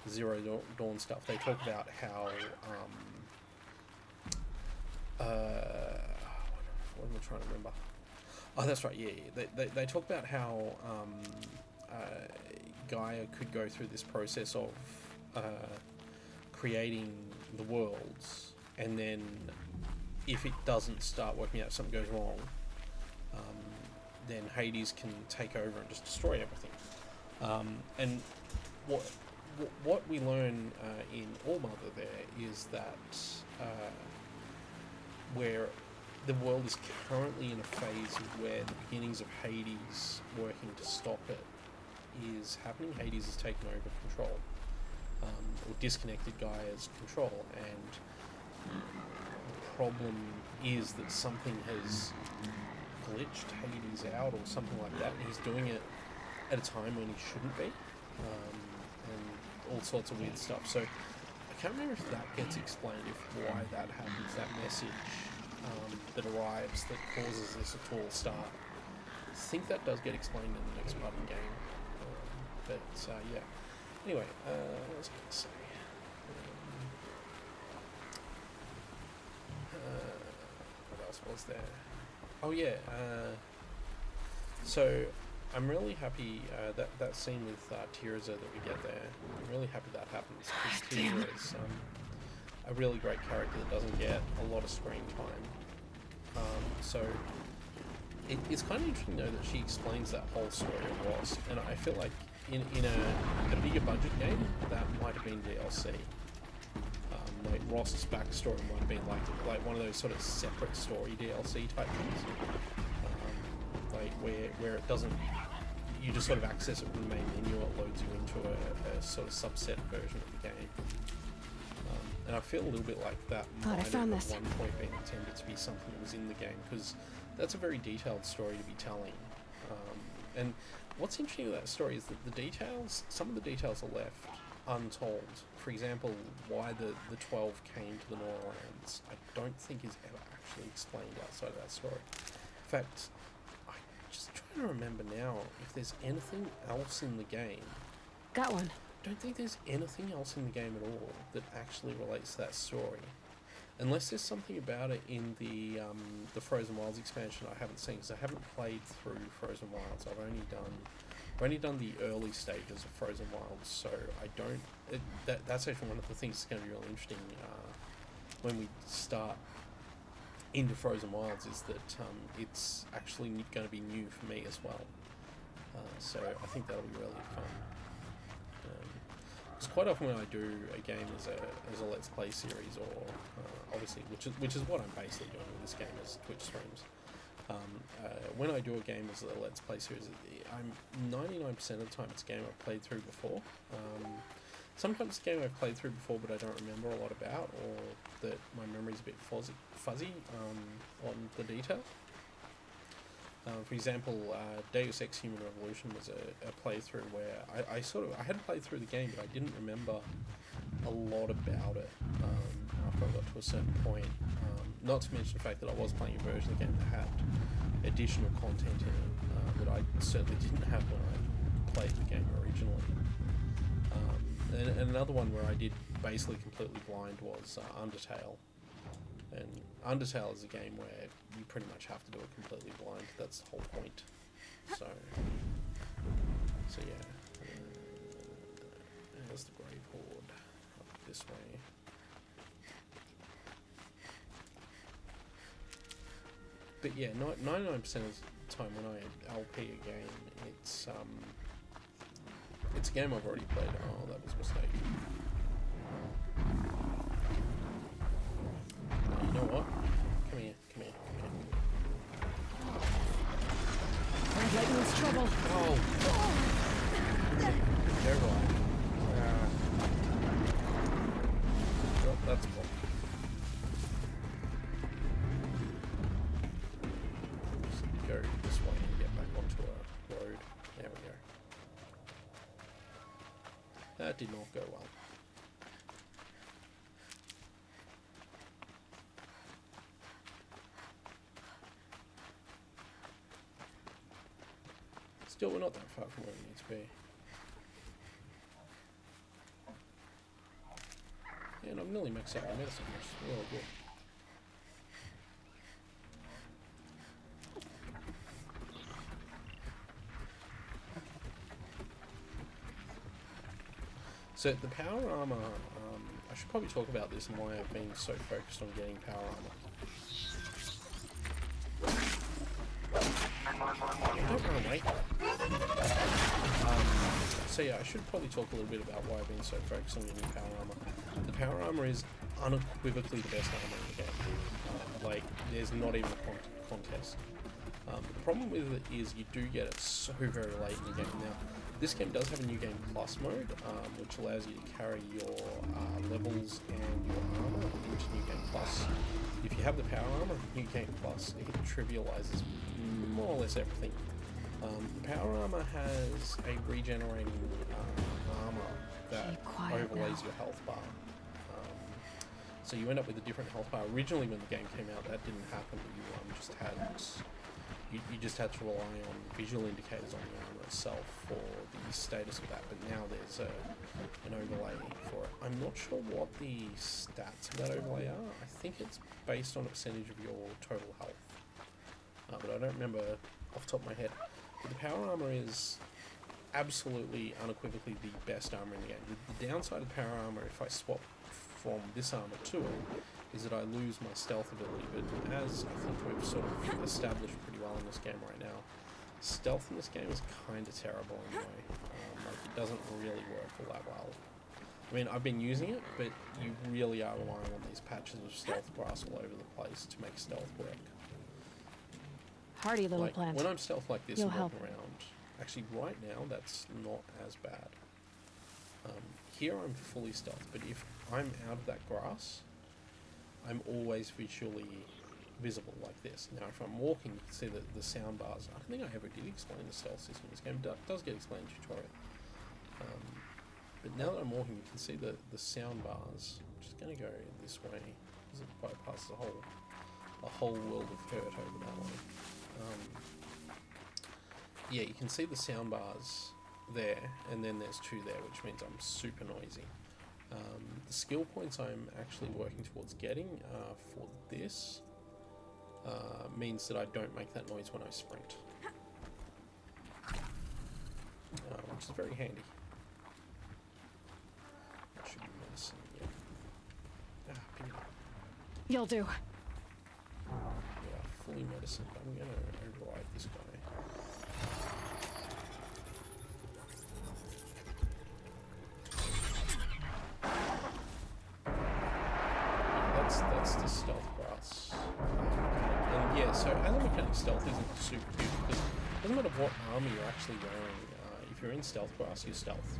Zero Dawn stuff. They talk about how what am I trying to remember? Oh, that's right. Yeah. They talk about how Gaia could go through this process of creating the worlds, and then if it doesn't start working out, something goes wrong, then Hades can take over and just destroy everything. And what we learn in All Mother there is that where the world is currently in a phase where the beginnings of Hades working to stop it is happening. Hades has taken over control, or disconnected Gaia's control, and the problem is that something has glitched Hades out or something like that, and he's doing it at a time when he shouldn't be, and all sorts of weird stuff. So I can't remember if that gets explained, if why that happens, that message that arrives that causes this at all start. I think that does get explained in the next part of the game. Yeah. Anyway, what was I going to say? What else was there? Oh yeah, so I'm really happy that scene with Tirza that we get there. I'm really happy that happens, because Tirza is a really great character that doesn't get a lot of screen time. So it's kind of interesting though that she explains that whole story of Lost, and I feel like in a bigger budget game that might have been DLC. like Ross's backstory might have been like one of those sort of separate story DLC type things, like where it doesn't, you just sort of access it from the main menu, it loads you into a sort of subset version of the game. And I feel a little bit like that might have at one point been intended to be something that was in the game, because that's a very detailed story to be telling. And what's interesting with that story is that the details, some of the details are left untold. For example, why the 12 came to the Nora lands, I don't think is ever actually explained outside of that story. In fact, I'm just trying to remember now if there's anything else in the game. Got one. I don't think there's anything else in the game at all that actually relates to that story. Unless there's something about it in the Frozen Wilds expansion I haven't seen, because I haven't played through Frozen Wilds. I've only done the early stages of Frozen Wilds, so I don't. That's actually one of the things that's going to be really interesting when we start into Frozen Wilds, is that it's actually going to be new for me as well. So I think that'll be really fun. Because quite often when I do a game as a Let's Play series, or obviously, which is what I'm basically doing with this game, is Twitch streams. When I do a game as a Let's Play series, I'm 99% of the time it's a game I've played through before. Sometimes it's a game I've played through before but I don't remember a lot about, or that my memory's a bit fuzzy on the detail. For example, Deus Ex Human Revolution was a playthrough where I had played through the game, but I didn't remember a lot about it after I got to a certain point. Not to mention the fact that I was playing a version of the game that had additional content in it that I certainly didn't have when I played the game originally. And another one where I did basically completely blind was Undertale. And Undertale is a game where you pretty much have to do it completely blind. That's the whole point. So yeah. There's the Grave Horde up this way. But yeah, 99% of the time when I LP a game, it's a game I've already played. Oh, that was a mistake. You know what? Come here. I'd let you in trouble. Oh! Careful. Well, that's blocked. Just go this way and get back onto a road. There we go. That did not go well. Still, we're not that far from where we need to be. Yeah, and I've nearly maxed out my medicine, which is really good. So the power armor, I should probably talk about this and why I've been so focused on getting power armor. Don't run away. So yeah, I should probably talk a little bit about why I've been so focused on getting power armor. The power armor is unequivocally the best armor in the game. Like, there's not even a contest. The problem with it is you do get it so very late in the game. Now, this game does have a New Game Plus mode, which allows you to carry your levels and your armor into New Game Plus. If you have the power armor, New Game Plus, it trivializes more or less everything. The power armor has a regenerating armor that overlays your health bar. So you end up with a different health bar. Originally, when the game came out, that didn't happen. You just had to rely on visual indicators on the armor itself for the status of that. But now there's an overlay for it. I'm not sure what the stats of that overlay are. I think it's based on a percentage of your total health. But I don't remember off the top of my head. But the power armor is absolutely, unequivocally the best armor in the game. The downside of the power armor, if I swap from this armor to it, is that I lose my stealth ability. But as I think we've sort of established pretty well in this game right now, stealth in this game is kind of terrible anyway. Like, it doesn't really work all that well. I mean, I've been using it, but you really are relying on these patches of stealth grass all over the place to make stealth work. Hardy little Like, plant. when I'm stealth like this You'll and walking help. around, actually right now that's not as bad. Here I'm fully stealth, but if I'm out of that grass, I'm always visually visible like this. Now if I'm walking, you can see the sound bars. I don't think I ever did explain the stealth system in this game. It does get explained in the tutorial. But now that I'm walking, you can see the sound bars. I'm just going to go this way, because it bypasses a whole world of hurt over that way. Yeah, you can see the sound bars there, and then there's 2 there, which means I'm super noisy. The skill points I'm actually working towards getting for this means that I don't make that noise when I sprint, which is very handy. That should be medicine, yeah. Pin. You'll do. Yeah, fully medicine. I'm gonna override this guy. That's the stealth grass. And yeah, so as a mechanic, stealth isn't super good because it doesn't matter what armor you're actually wearing. If you're in stealth grass, you're stealth.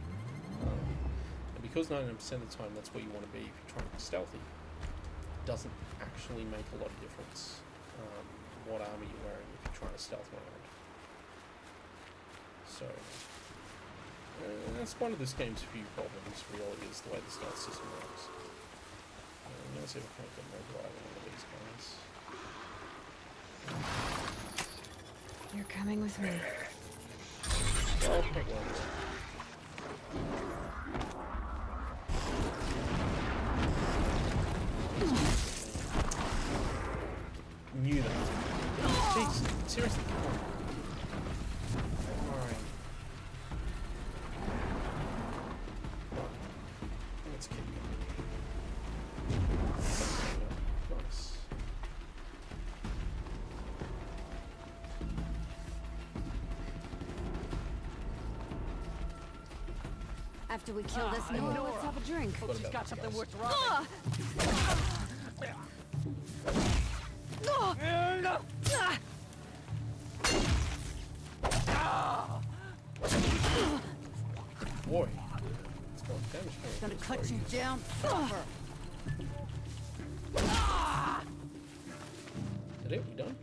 And because 99% of the time that's where you want to be if you're trying to be stealthy, it doesn't actually make a lot of difference what armor you're wearing if you're trying to stealth around. So that's one of this game's few problems, really, is the way the stealth system works. I'm gonna see if I can get override one of these guys. You're coming with me. Well, it worked. Knew that. Jeez, seriously, come on. Alright. Let's keep going. Nice. After we kill this Nora, let's have a drink. Hope she's got something worth robbing. Boy, it's got damage coming. Gonna cut you down proper. Is that it? We done?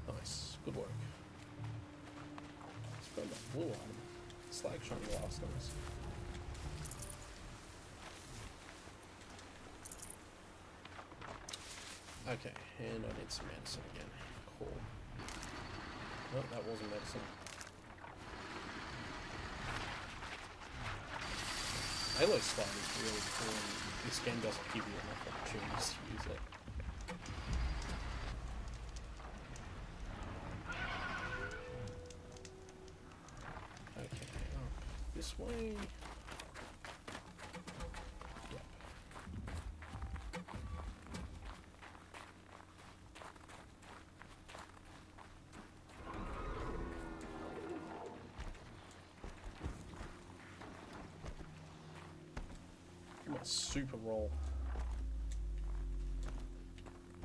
Nice. Good work. Let's grab that blue item. Slag shiny last nice. Okay, and I need some medicine again. Cool. No, that wasn't medicine. Halo slide is really cool, and this game doesn't give you enough opportunities to use it. Okay, up this way. Yep. My super roll.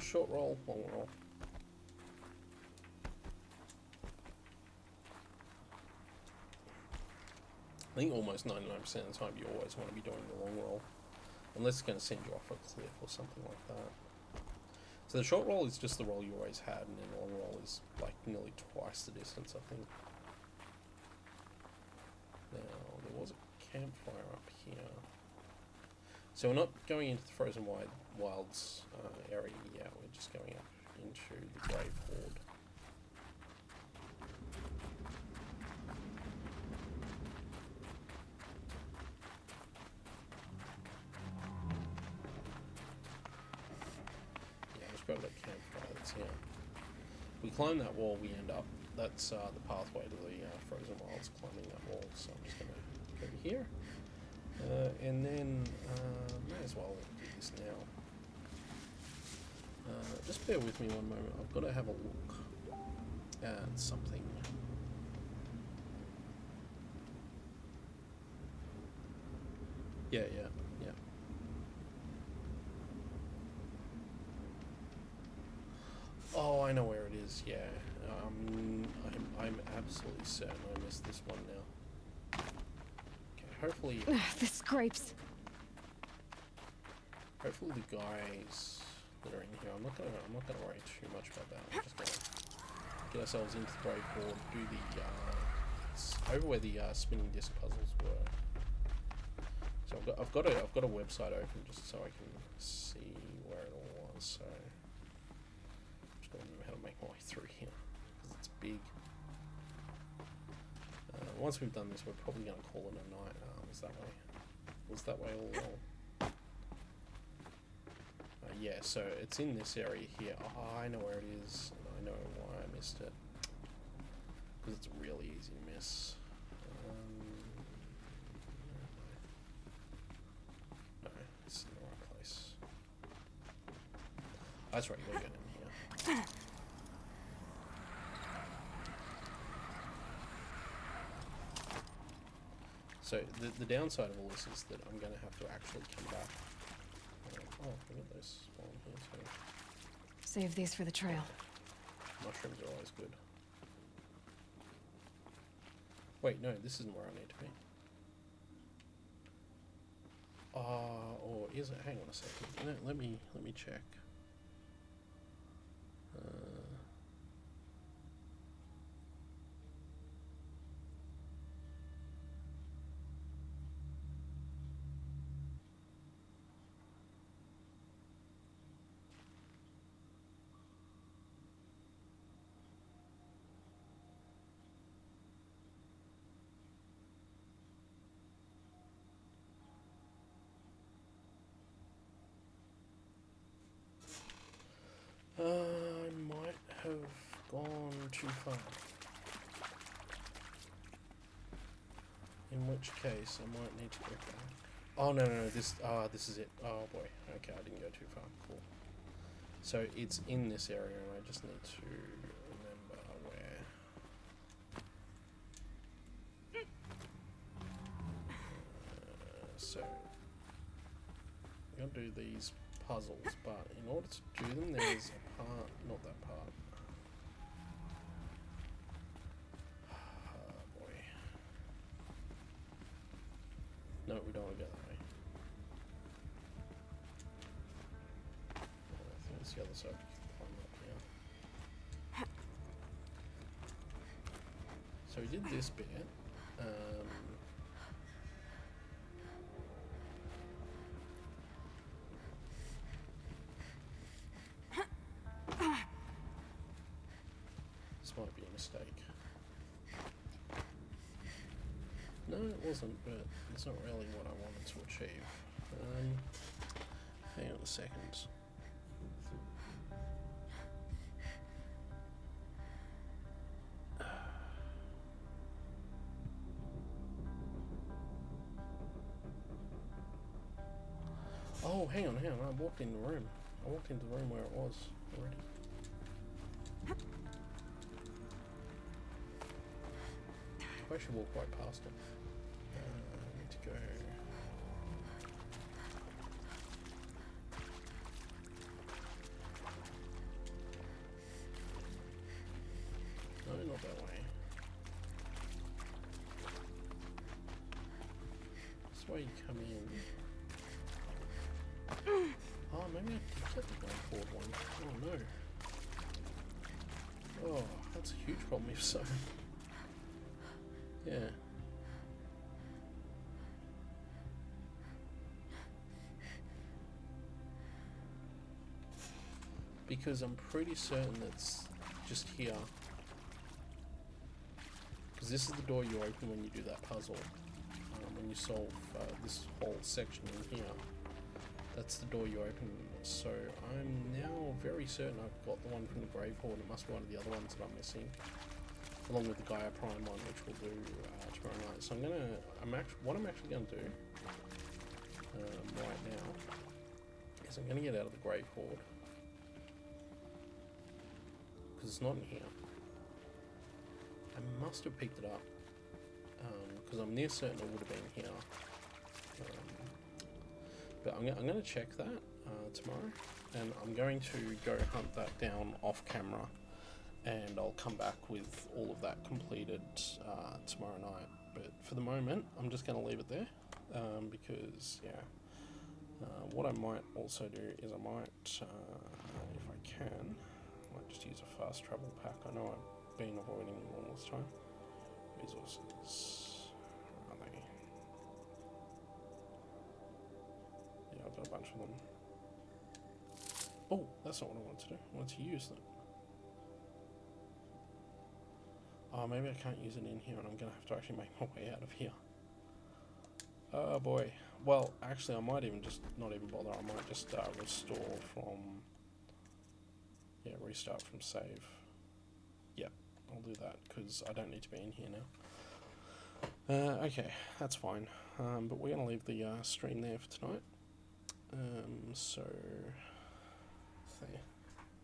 Short roll, long roll. I think almost 99% of the time you always want to be doing the long roll. Unless it's going to send you off a cliff or something like that. So the short roll is just the roll you always had, and then the long roll is like nearly twice the distance, I think. Now, there was a campfire up here. So we're not going into the Frozen Wilds area yet, we're just going up into the Grave Horde. Yeah, we've got a campfire that's here. We climb that wall, we end up, that's the pathway to the Frozen Wilds, climbing that wall, so I'm just going to go over here. And then, may as well do this now. Just bear with me one moment, I've got to have a look at something. Yeah. Oh, I know where it is. Yeah. I'm absolutely certain I missed this one now. Okay, hopefully. The scrapes. Hopefully the guys that are in here. I'm not gonna worry too much about that. I'm just gonna get ourselves into the grave board, do the it's over where the spinning disc puzzles were. So I've got a website open just so I can see where it all was. So I'm just gonna remember how to make my way through here because it's big. Once we've done this, we're probably gonna call it a night. Was that way all along? Yeah, so it's in this area here. Oh, I know where it is, and I know why I missed it. Because it's really easy to miss. No, this is the right place. Oh, that's right, you gotta go down here. So, the downside of all this is that I'm gonna have to actually come back. Oh, look at those spawn here too. Save these for the trail. Mushrooms are always good. Wait, no, this isn't where I need to be. Or is it? Hang on a second. Let me check. I might have gone too far. In which case, I might need to go back. Oh no, this is it. Oh boy. Okay, I didn't go too far. Cool. So it's in this area, and I just need to remember where. So I'm gonna do these puzzles, but in order to do them, there's a part, not that part. Oh boy. No, we don't want to go that way. I think it's the other side. Climb up here. So we did this bit. This might be a mistake. No, it wasn't, but it's not really what I wanted to achieve. Hang on a second. Oh, hang on. I walked in the room. I walked into the room where it was already. I should walk right past it. I need to go. No, not that way. This way you come in. Oh, maybe I did get the one forward one. Oh no. Oh, that's a huge problem if so. Yeah. Because I'm pretty certain it's just here. Because this is the door you open when you do that puzzle. When you solve this whole section in here. That's the door you open. So I'm now very certain I've got the one from the grave horde. It must be one of the other ones that I'm missing. Along with the Gaia Prime one, which we'll do tomorrow night. So what I'm actually going to do right now is I'm going to get out of the grave horde because it's not in here. I must have picked it up because I'm near certain it would have been here. But I'm going to check that tomorrow, and I'm going to go hunt that down off camera, and I'll come back with all of that completed tomorrow night. But for the moment, I'm just going to leave it there, because, yeah, what I might also do is I might, if I can, I might just use a fast travel pack. I know I've been avoiding them all this time. Resources, where are they? Yeah, I've got a bunch of them. Oh, that's not what I wanted to do. I wanted to use them. Oh, maybe I can't use it in here, and I'm going to have to actually make my way out of here. Oh boy. Well, actually, I might even just not even bother. I might just restore from... Yeah, restart from save. Yeah, I'll do that, because I don't need to be in here now. Okay, that's fine. But we're going to leave the stream there for tonight. So...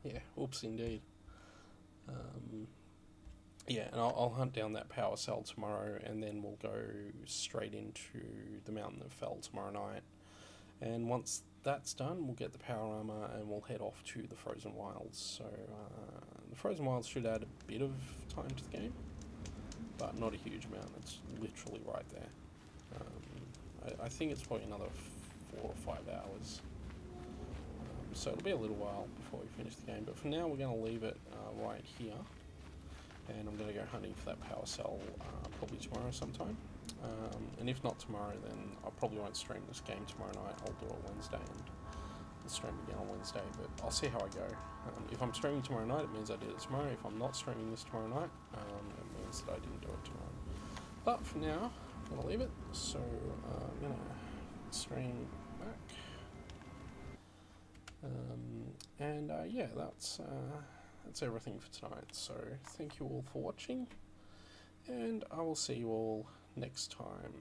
Yeah, oops indeed. Yeah, and I'll hunt down that power cell tomorrow, and then we'll go straight into the Mountain of Fell tomorrow night. And once that's done, we'll get the power armor, and we'll head off to the Frozen Wilds. So the Frozen Wilds should add a bit of time to the game, but not a huge amount. It's literally right there. I think it's probably another 4 or 5 hours. So it'll be a little while before we finish the game, but for now we're going to leave it right here. And I'm going to go hunting for that power cell probably tomorrow sometime. And if not tomorrow, then I probably won't stream this game tomorrow night. I'll do it Wednesday, and I'll stream again on Wednesday, but I'll see how I go. If I'm streaming tomorrow night, it means I did it tomorrow. If I'm not streaming this tomorrow night, it means that I didn't do it tomorrow. But for now, I'm going to leave it. So I'm going to stream back. Yeah, that's everything for tonight. So thank you all for watching, and I will see you all next time.